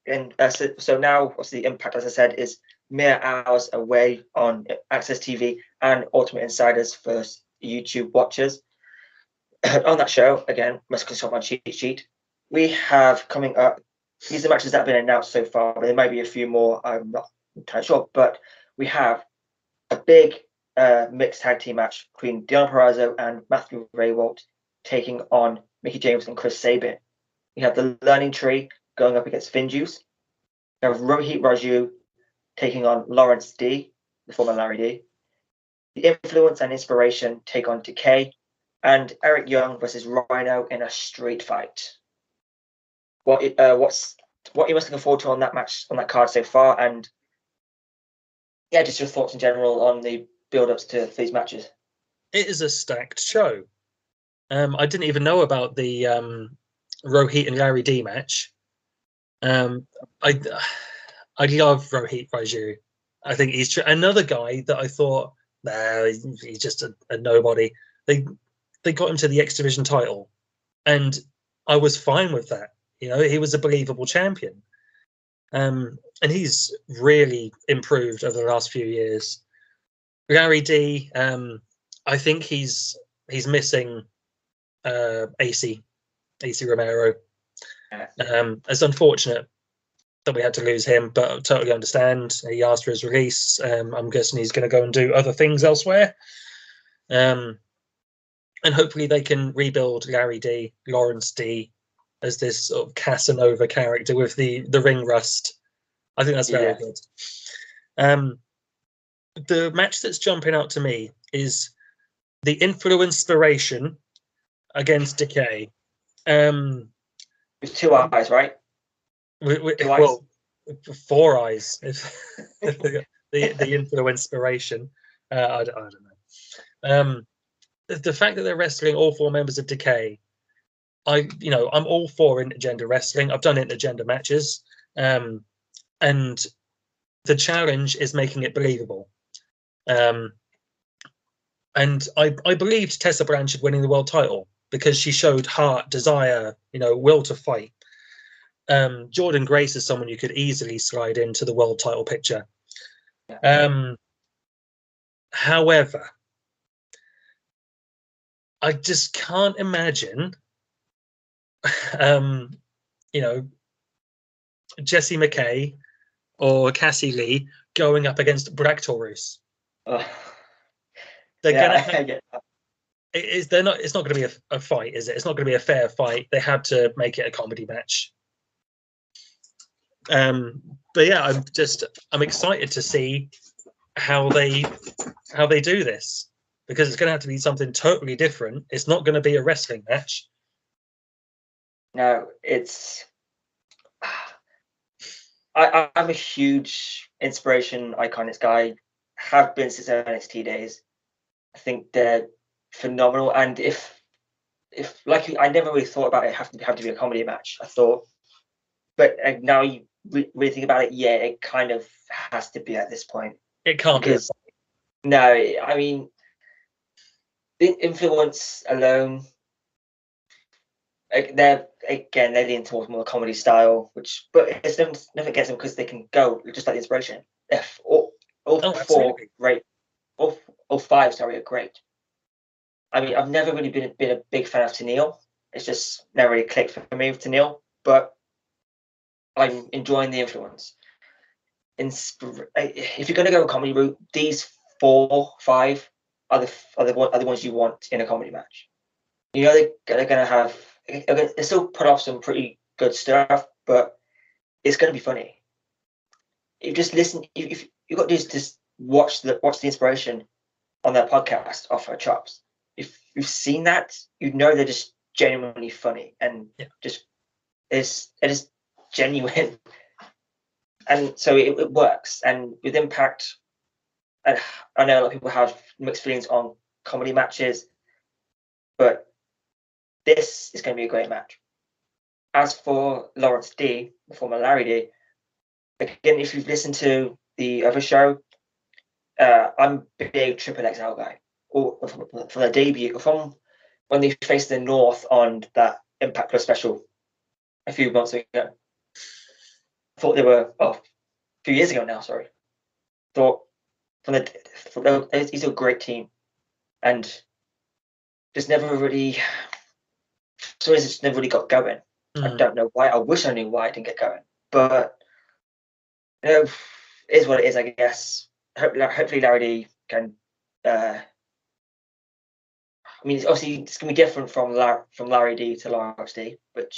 now, obviously, Impact, as I said, is mere hours away on Access TV and Ultimate Insider's first YouTube watchers. On that show, again, must consult my cheat sheet. We have coming up, these are the matches that have been announced so far, but there might be a few more, I'm not entirely sure. But we have a big mixed tag team match between Deonna Purrazzo and Matthew Raywalt taking on Mickie James and Chris Sabin. We have the Learning Tree going up against Finjuice. We have Rohit Raju taking on Lawrence D. the former Larry D. The Influence and Inspiration take on Decay, and Eric Young versus Rhino in a street fight. What you must looking forward to on that match, on that card so far, and yeah, just your thoughts in general on the build-ups to these matches. It is a stacked show. I didn't even know about the Rohit and Larry D match. I love Rohit Raju. I think he's another guy that I thought, nah, he's just a nobody. They got him to the X Division title, and I was fine with that. You know, he was a believable champion. And he's really improved over the last few years. Larry D, I think he's missing AC Romero. It's unfortunate that we had to lose him, but I totally understand. He asked for his release. I'm guessing he's going to go and do other things elsewhere. And hopefully they can rebuild Larry D, Lawrence D, as this sort of Casanova character with the ring rust. I think that's very good. The match that's jumping out to me is the Influenspiration against Decay. With 2 eyes, right? Well, 4 eyes. The Influenspiration. I don't know. The fact that they're wrestling all 4 members of Decay, I'm all for intergender wrestling. I've done intergender matches, and the challenge is making it believable. And I believed Tessa Blanchard winning the world title because she showed heart, desire, will to fight. Jordan Grace is someone you could easily slide into the world title picture. However, I just can't imagine, Jessie McKay or Cassie Lee going up against Brack Taurus. They're gonna. It's not going to be a fight, is it? It's not going to be a fair fight. They had to make it a comedy match. But yeah, I'm excited to see how they do this, because it's going to have to be something totally different. It's not going to be a wrestling match. No, it's. I'm a huge Inspiration Iconics guy. Have been since NXT days. I think they're phenomenal, and if like I never really thought about it have to be a comedy match. I thought, but now you really think about it, yeah, it kind of has to be at this point. It can't be. No, I mean, the Influence alone, they're leaning towards more comedy style, but it's nothing against them because they can go just like the Inspiration. If all 4 great, all 5 are great. I mean, I've never really been a big fan of Tenille. It's just never really clicked for me with Tenille, but I'm enjoying the Influence. If you're going to go a comedy route, these 4, 5 are the ones you want in a comedy match. They're going to have. They still put off some pretty good stuff, but it's going to be funny. You just listen. If you got to just watch the Inspiration on their podcast off her chops. If you've seen that, they're just genuinely funny, and just it is genuine, and so it works. And with Impact, and I know a lot of people have mixed feelings on comedy matches, but this is going to be a great match. As for Lawrence D, the former Larry D, again, if you've listened to the other show, I'm a big Triple XL guy. Or from their debut, from when they faced the North on that Impact Plus special a few months ago. I thought they were a few years ago now. Sorry. Thought he's a great team, and just never really. So it's just never really got going. I don't know why. I wish I knew why it didn't get going, but it is what it is, I guess. Hopefully Larry D can. I mean, obviously it's going to be different from Larry D to Lawrence D, but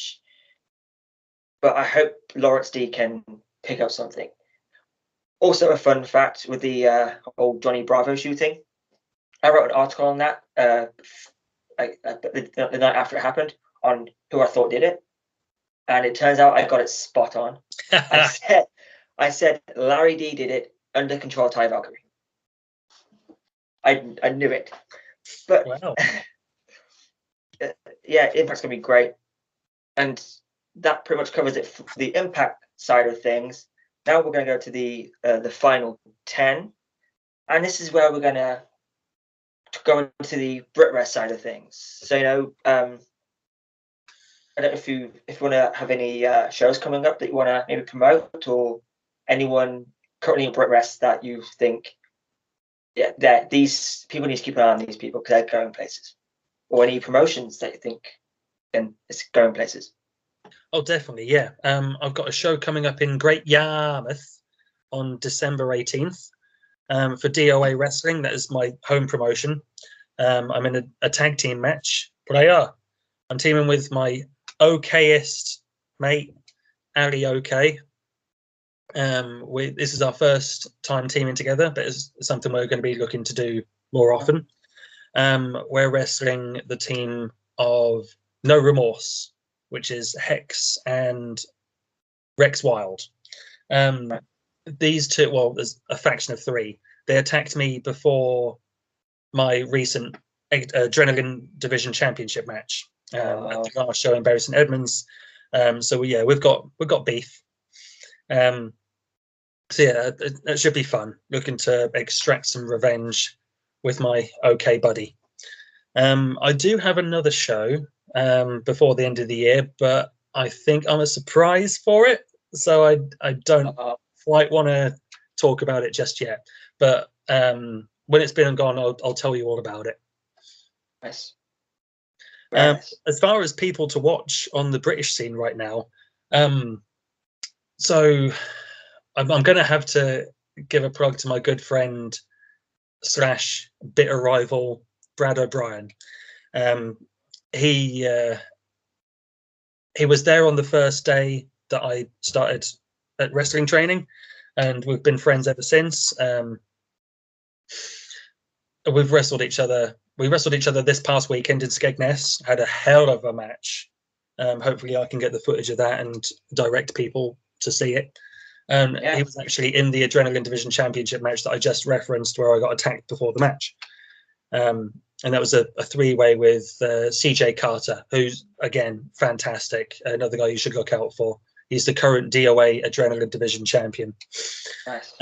I hope Lawrence D can pick up something. Also, a fun fact with the whole Johnny Bravo shooting, I wrote an article on that the night after it happened on who I thought did it, and it turns out I got it spot on. I said Larry D did it under control Ty Valkyrie. I knew it, but Wow. yeah, Impact's gonna be great, and that pretty much covers it for the Impact side of things. Now we're going to go to the final 10, and this is where we're going to go into the BritRest side of things. So, I don't know if you want to have any shows coming up that you want to maybe promote, or anyone currently in BritRest that you think, that these people need to keep an eye on these people because they're going places, or any promotions that you think it's going places. Oh, definitely, yeah. I've got a show coming up in Great Yarmouth on December 18th for DOA Wrestling. That is my home promotion. I'm in a tag team match, but I'm teaming with my okayest mate, Ali OK. This is our first time teaming together, but it's something we're going to be looking to do more often. We're wrestling the team of No Remorse, which is Hex and Rex Wild. These two, well, there's a faction of three. They attacked me before my recent Adrenaline Division Championship match at the last show in Bury St Edmunds. So we've got beef. So yeah, that should be fun. Looking to extract some revenge with my OK buddy. I do have another show before the end of the year, but I think I'm a surprise for it, so I don't quite want to talk about it just yet. But when it's been and gone, I'll tell you all about it. Nice. As far as people to watch on the British scene right now, so I'm going to have to give a plug to my good friend / bitter rival Brad O'Brien. He was there on the first day that I started at wrestling training, and we've been friends ever since. We've wrestled each other. We wrestled each other this past weekend in Skegness. Had a hell of a match. Hopefully, I can get the footage of that and direct people to see it. He was actually in the Adrenaline Division Championship match that I just referenced, where I got attacked before the match. And that was a three-way with CJ Carter, who's, again, fantastic. Another guy you should look out for. He's the current DOA Adrenaline Division champion. Nice.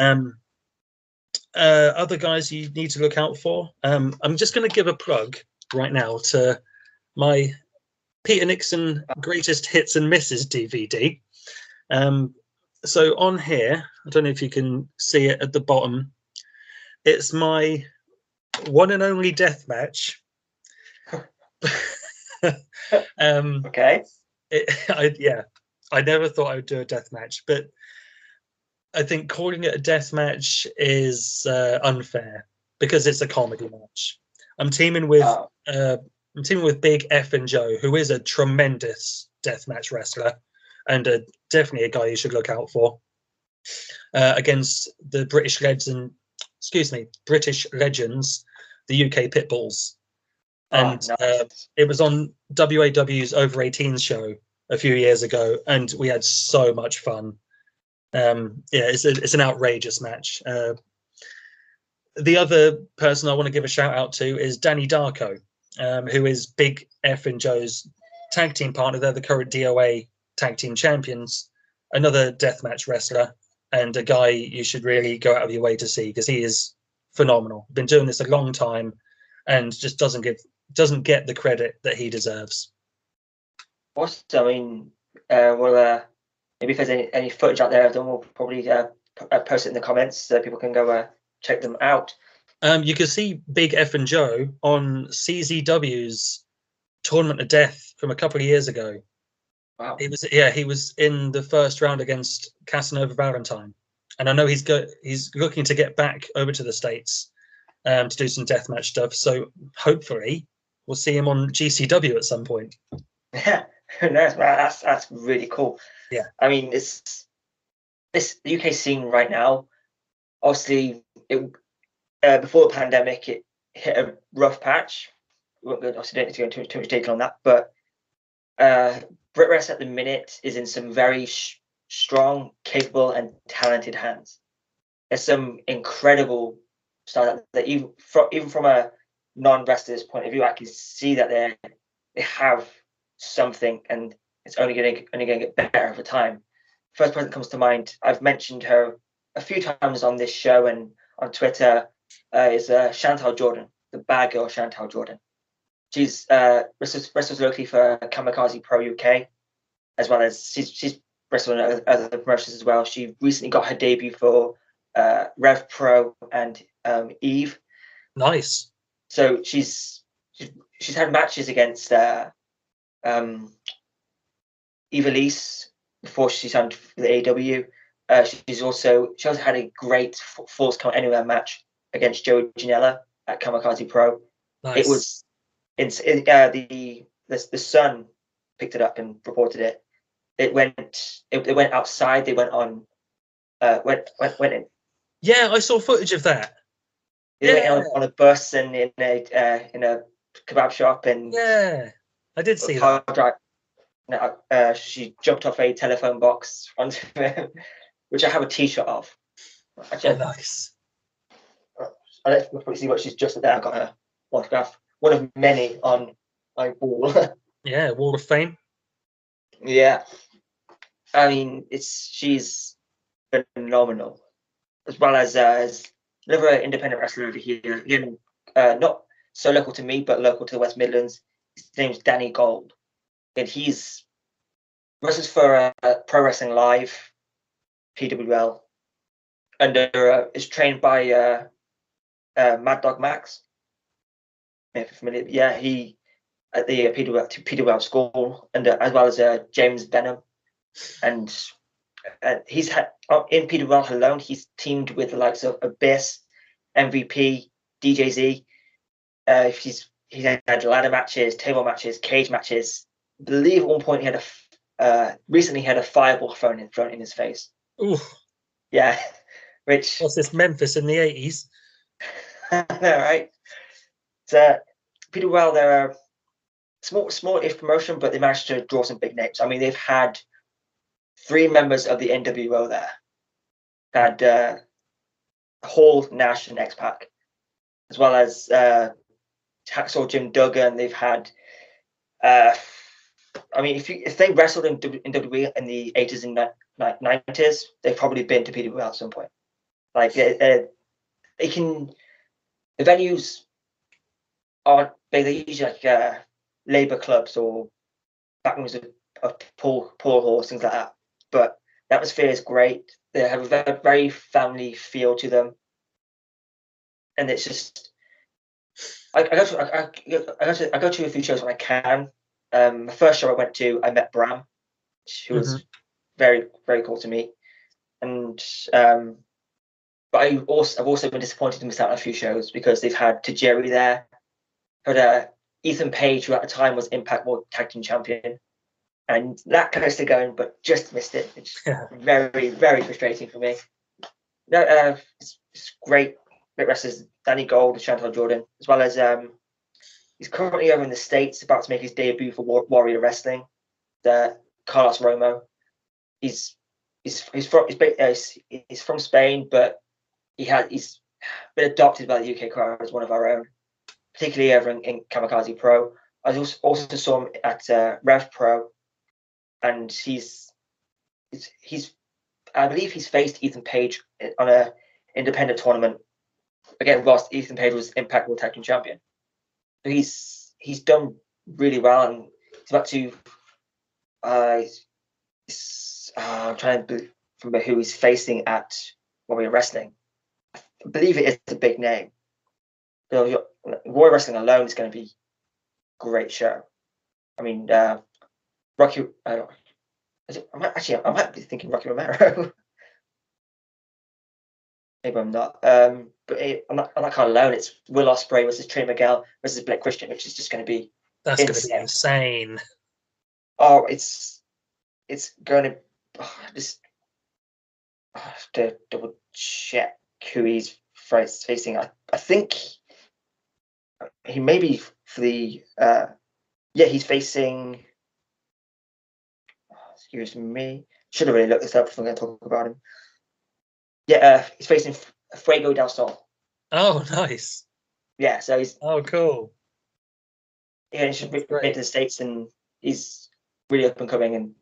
Other guys you need to look out for. I'm just going to give a plug right now to my Peter Nixon Greatest Hits and Misses DVD. So on here, I don't know if you can see it at the bottom. It's my one and only death match. Okay. I never thought I would do a death match, but I think calling it a death match is unfair because it's a comedy match. I'm teaming with Big F and Joe, who is a tremendous deathmatch wrestler and definitely a guy you should look out for. Against the British legends, the UK Pitbulls. And nice. it was on WAW's Over 18s show a few years ago, and we had so much fun. It's an outrageous match. The other person I want to give a shout out to is Danny Darko, who is Big F and Joe's tag team partner. They're the current DOA tag team champions. Another deathmatch wrestler and a guy you should really go out of your way to see because he is phenomenal. Been doing this a long time and just doesn't get the credit that he deserves. Awesome. I mean, maybe if there's any footage out there, then we'll probably post it in the comments so people can go check them out. You can see Big F and Joe on CZW's Tournament of Death from a couple of years ago. Wow. He was in the first round against Casanova Valentine, and I know he's looking to get back over to the States to do some deathmatch stuff. So hopefully we'll see him on GCW at some point. Yeah, that's really cool. Yeah, I mean, this UK scene right now, obviously, before the pandemic, it hit a rough patch. We won't obviously don't need to go into too much detail on that, but Brit Rest at the minute is in some very strong, capable, and talented hands. There's some incredible stars that even from a non-wrestler's point of view, I can see that they have something, and it's only going to get better over time. First person that comes to mind, I've mentioned her a few times on this show and on Twitter, is Chantal Jordan, the bad girl Chantal Jordan. She's wrestles locally for Kamikaze Pro UK, as well as she's wrestled in other promotions as well. She recently got her debut for Rev Pro and Eve. Nice. So she's had matches against Eva Lise before she signed for the AEW. She also had a great Falls Count Anywhere match against Joey Janela at Kamikaze Pro. Nice. It was the Sun picked it up and reported it. It went outside. They went on went in. Yeah, I saw footage of that. They went on a bus and in a kebab shop, and I did see that. She jumped off a telephone box onto it, which I have a T-shirt of. Actually, nice. Let's probably see what she's just there. I got her autograph, one of many on my wall. Yeah, Wall of Fame. Yeah, I mean, she's phenomenal, as well as another independent wrestler over here. Again, not so local to me, but local to the West Midlands. His name's Danny Gold, and he's wrestles for Pro Wrestling Live, PWL, and is trained by Mad Dog Max. If you're familiar, yeah, he at the PWL school, and as well as James Benham, and he's had in PWL alone, he's teamed with the likes of Abyss, MVP, DJZ. He's had ladder matches, table matches, cage matches. I believe at one point he had recently had a fireball thrown in his face. Ooh. Yeah, which what's this, Memphis in the 80s? Right. So PWL, they're a small-ish promotion, but they managed to draw some big names. I mean, they've had 3 members of the NWO there. Had Hall, Nash, and X-Pac, as well as Hacksaw Jim Duggan. They've had, I mean, if they wrestled in WWE in the 80s and 90s, they've probably been to PWL at some point. Like they can, the venues aren't big. They're usually like labor clubs or back rooms of pool halls, things like that. But the atmosphere is great. They have a very, very family feel to them, and it's just I go to a few shows when I can. The first show I went to, I met Bram, who was very, very cool to me, and but I've also been disappointed to miss out on a few shows because they've had Tajiri there, had Ethan Page, who at the time was Impact World Tag Team Champion, and that kind of still going, but just missed it. It's very, very frustrating for me. No, it's great. Great wrestlers, Danny Gold, Chantal Jordan, as well as he's currently over in the States, about to make his debut for Warrior Wrestling. Carlos Romo. He's from Spain, but he's been adopted by the UK crowd as one of our own, particularly over in Kamikaze Pro. I also saw him at Rev Pro, and he's I believe he's faced Ethan Page on a independent tournament. Again, whilst Ethan Page was Impact World Tag Team Champion. So he's done really well, and he's about to I'm trying to remember who he's facing at Warrior Wrestling. I believe it is a big name. Warrior Wrestling alone is going to be a great show. I mean, Rocky. I might be thinking Rocky Romero. Maybe I'm not. But on that card alone, it's Will Ospreay versus Trey Miguel versus Blake Christian, which is just going to be going to be insane. Oh, it's going to just to double check. who he's facing. I think he may be for the he's facing. Excuse me. Should have really looked this up if I'm going to talk about him. Yeah, he's facing Fuego del Sol. Oh, nice. Yeah, so he's. Oh, cool. Yeah, he's just made to the States, and he's really up and coming. And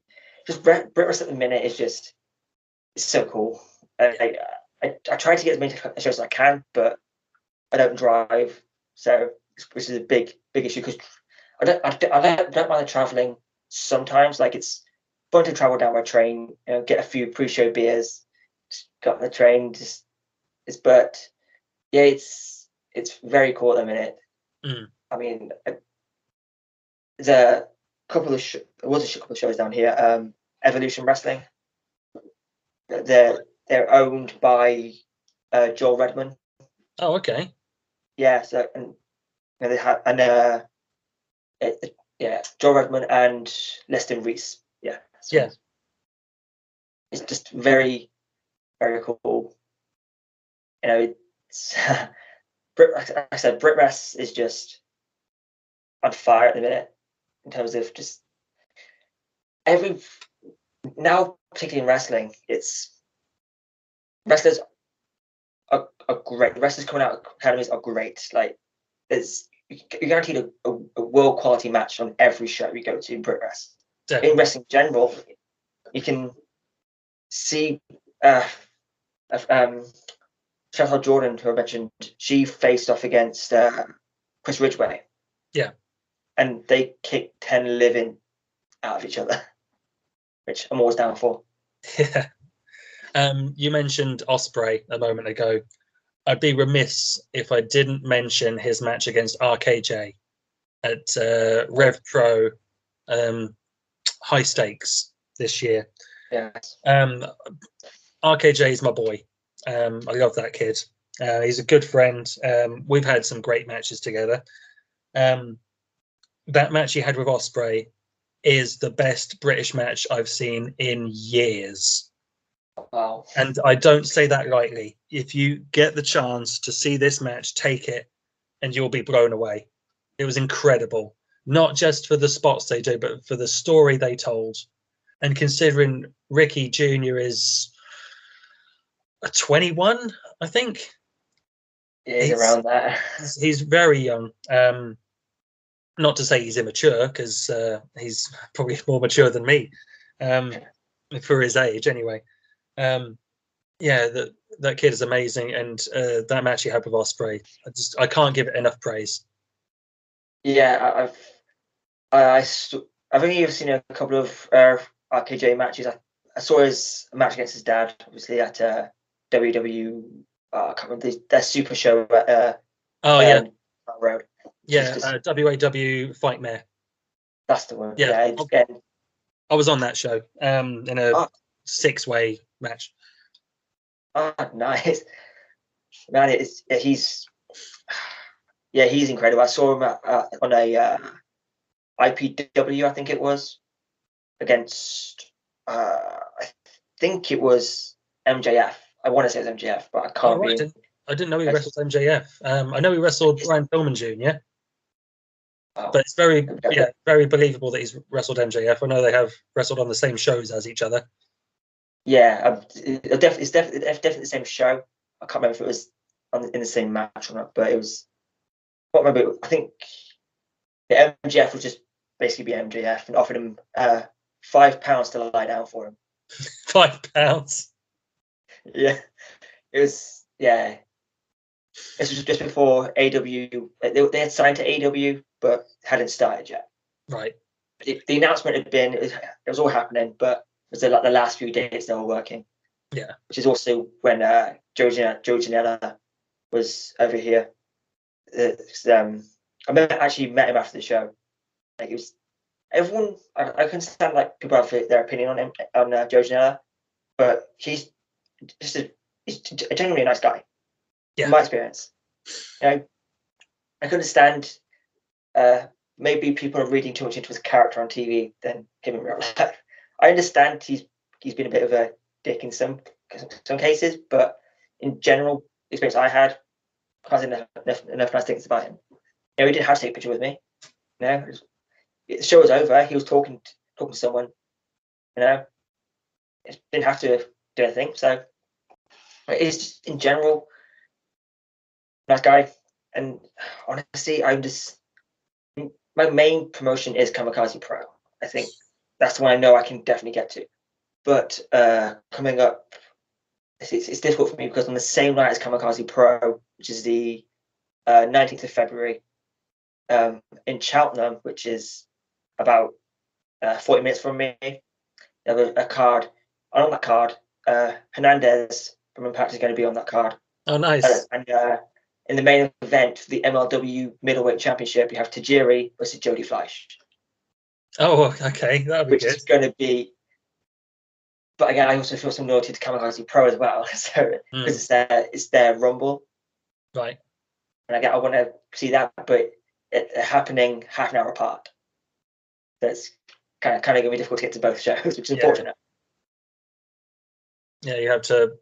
just Brit Wrestling at the minute is just it's so cool. I try to get as many shows as I can, but I don't drive, so which is a big issue because I don't mind the traveling sometimes. Like it's fun to travel down by train, get a few pre-show beers, just got on the train. But yeah, it's very cool at the minute. I mean, there's a couple of couple of shows down here. Evolution Wrestling. They're owned by Joel Redman. Oh, okay. Yeah, so and they had Joel Redman and Leston Reese. Yeah. Yeah. It's just very, very cool. It's like I said, Brit Rest is just on fire at the minute in terms of just now, particularly in wrestling, it's wrestlers are great. The wrestlers coming out of academies are great. Like you're guaranteed a world quality match on every show you go to in Brit Rest. In wrestling in general, you can see Chantal Jordan, who I mentioned, she faced off against Chris Ridgway. Yeah. And they kicked 10 living out of each other, which I'm always down for. Yeah. You mentioned Ospreay a moment ago. I'd be remiss if I didn't mention his match against RKJ at Rev Pro High Stakes this year. Yes. RKJ is my boy. I love that kid. He's a good friend. We've had some great matches together. That match he had with Ospreay is the best British match I've seen in years. Wow. And I don't say that lightly. If you get the chance to see this match, take it and you'll be blown away. It was incredible. Not just for the spots they do, but for the story they told. And considering Ricky Jr. is 21, I think. He's around that. He's very young. Not to say he's immature, because he's probably more mature than me, for his age anyway. That kid is amazing, and that match he had with Ospreay, I can't give it enough praise. Yeah, I've only seen a couple of RKJ matches. I saw his match against his dad, obviously at WW. I can't remember their super show at Road. Yeah, WAW Fight Mare. That's the one. Yeah, I was on that show in a 6-way match. Oh, nice. Man, he's incredible. I saw him on a IPW, I think it was, against I think it was MJF. I want to say it was MJF, but I can't be. I didn't know he wrestled MJF. I know he wrestled Brian Pillman Jr. But it's very believable that he's wrestled MJF. I know they have wrestled on the same shows as each other. Yeah, it's definitely the same show. I can't remember if it was in the same match or not, but it was. I can't remember. I think MJF would just basically be MJF and offered him £5 to lie down for him. £5. Yeah, it was. Yeah, this was just before AW. They had signed to AW, but hadn't started yet. Right. The announcement had been. It was all happening, but it was like the last few days they were working. Yeah. Which is also when Joe Janela was over here. I actually met him after the show. Like it was everyone. I can understand like people have their opinion on him on Joe Janela, but he's a genuinely nice guy. Yeah. In my experience, I can understand. Maybe people are reading too much into his character on TV than him in real life. I understand he's been a bit of a dick in some cases, but in general, experience I had. I can't say enough nice things about him. You know, he didn't have to take a picture with me. You know, the show was over. He was talking to someone. You know, he didn't have to do anything. So it's just in general nice guy. And honestly, my main promotion is Kamikaze Pro. I think that's the one I know I can definitely get to. But coming up, it's difficult for me because on the same night as Kamikaze Pro, which is the 19th of February, in Cheltenham, which is about 40 minutes from me, I have a card. And on that card, Hernandez from Impact is going to be on that card. Oh, nice. And in the main event for the MLW Middleweight Championship, you have Tajiri versus Jody Fleisch. Oh, okay. That'll be which good. Is going to be. But again, I also feel some loyalty to Kamikaze Pro as well, so because it's their Rumble, right? And again, I want to see that, but it happening half an hour apart. That's kind of going to be difficult to get to both shows, which is unfortunate. Yeah, you have to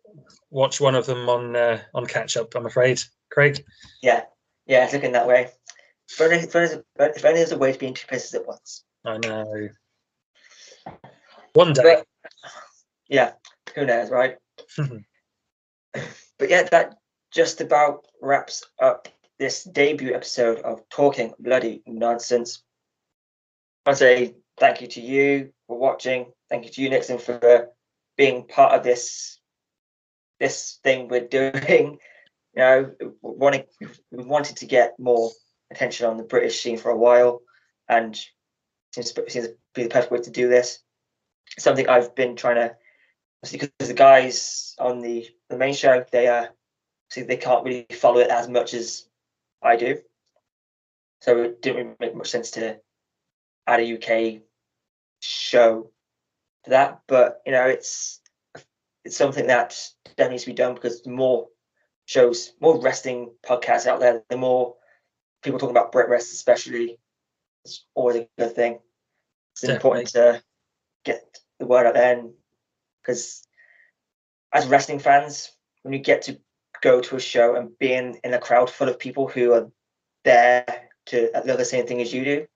watch one of them on catch up, I'm afraid, Craig. Yeah, it's looking that way. If only there's a way to be in two places at once. I know. One day. Yeah, who knows, right? But yeah, that just about wraps up this debut episode of Talking Bloody Nonsense. I say thank you to you for watching. Thank you to you, Nixon, for being part of this thing we're doing. You know, we wanted to get more attention on the British scene for a while, and seems to be the perfect way to do this. Something I've been trying to, because the guys on the main show, they can't really follow it as much as I do, so it didn't really make much sense to add a UK show to that. But you know, it's something that definitely needs to be done, because the more shows, more wrestling podcasts out there, the more people talking about Brit Rest, especially, it's always a good thing. It's important to get the word out there, because as wrestling fans, when you get to go to a show and being in a crowd full of people who are there to love the same thing as you do,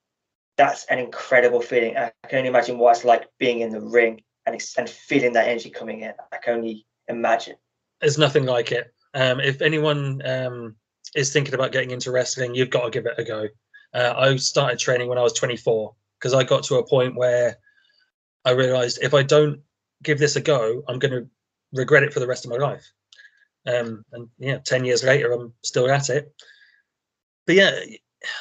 that's an incredible feeling. I can only imagine what it's like being in the ring and feeling that energy coming in. I can only imagine. There's nothing like it. If anyone is thinking about getting into wrestling, you've got to give it a go. I started training when I was 24, because I got to a point where I realized if I don't give this a go, I'm going to regret it for the rest of my life. And 10 years later, I'm still at it. But yeah,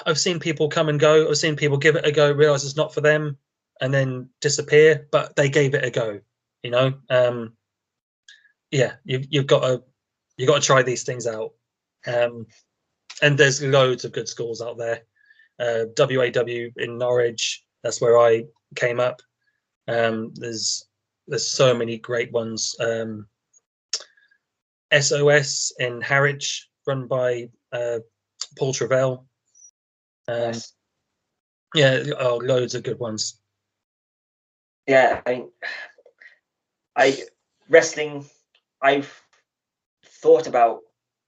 I've seen people come and go. I've seen people give it a go, realize it's not for them, and then disappear. But they gave it a go. You know, you've got to try these things out. And there's loads of good schools out there. WAW in Norwich, that's where I came up. There's so many great ones. SOS in Harwich, run by Paul Travell. Nice. Loads of good ones. Yeah, I mean, wrestling, I've thought about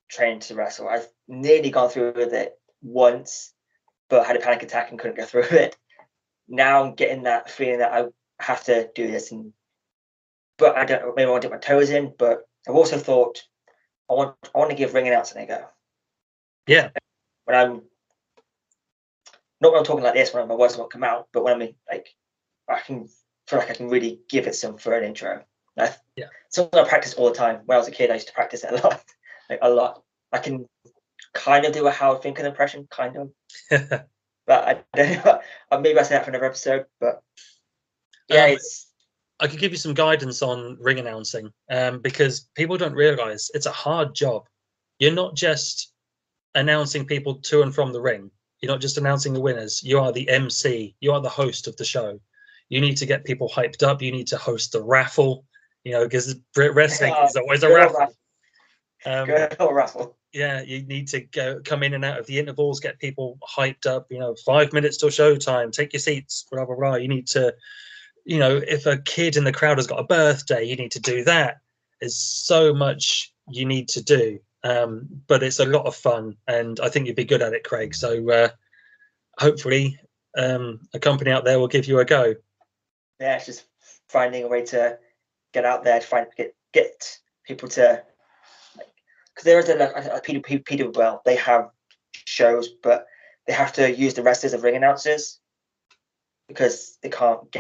training to wrestle. I've nearly gone through with it once, but had a panic attack and couldn't go through with it. Now I'm getting that feeling that I have to do this, but I don't. Maybe I want to dip my toes in. But I've also thought I want to give ring announcing a go. Yeah. When I'm talking like this, when my voice won't come out, but when I'm like, I can feel like I can really give it some for an intro. Something I practice all the time. When I was a kid, I used to practice it a lot, a lot. I can kind of do a Howard Finkel impression, kind of. But I don't know. Maybe I say that for another episode. But yeah, I could give you some guidance on ring announcing, because people don't realize it's a hard job. You're not just announcing people to and from the ring. You're not just announcing the winners. You are the MC. You are the host of the show. You need to get people hyped up. You need to host the raffle, because Brit Wrestling is always a raffle. Good old raffle. Yeah, you need to come in and out of the intervals, get people hyped up, 5 minutes till showtime, take your seats, blah, blah, blah. You need to, if a kid in the crowd has got a birthday, you need to do that. There's so much you need to do. but it's a lot of fun, and I think you'd be good at it, Craig. So hopefully a company out there will give you a go. Yeah, it's just finding a way to get out there, to get people to, because there is a PWL, they have shows, but they have to use the wrestlers as ring announcers because they can't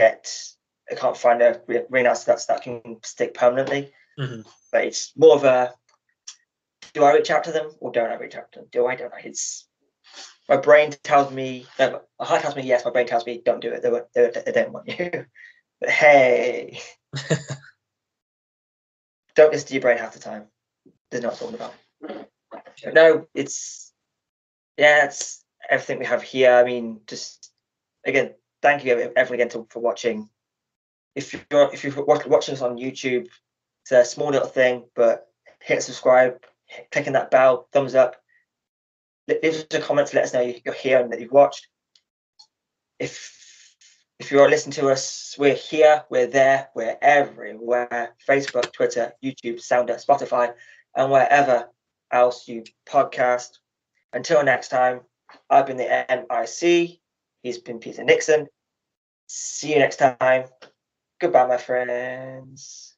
find a ring announcer that can stick permanently. Mm-hmm. But it's more of a, do I reach out to them or don't I reach out to them? Don't I? It's, my brain tells me, no, my heart tells me yes, my brain tells me don't do it. They don't want you. But hey, don't listen to your brain half the time. There's not talking about. But no, it's everything we have here. I mean, just again, thank you everyone again for watching. If you're watching us on YouTube, it's a small little thing, but hit subscribe, clicking that bell, thumbs up. Leave us a comment to let us know you're here and that you've watched. If you're listening to us, we're here, we're there, we're everywhere. Facebook, Twitter, YouTube, Sounder, Spotify, and wherever else you podcast. Until next time, I've been the MIC. He's been Peter Nixon. See you next time. Goodbye, my friends.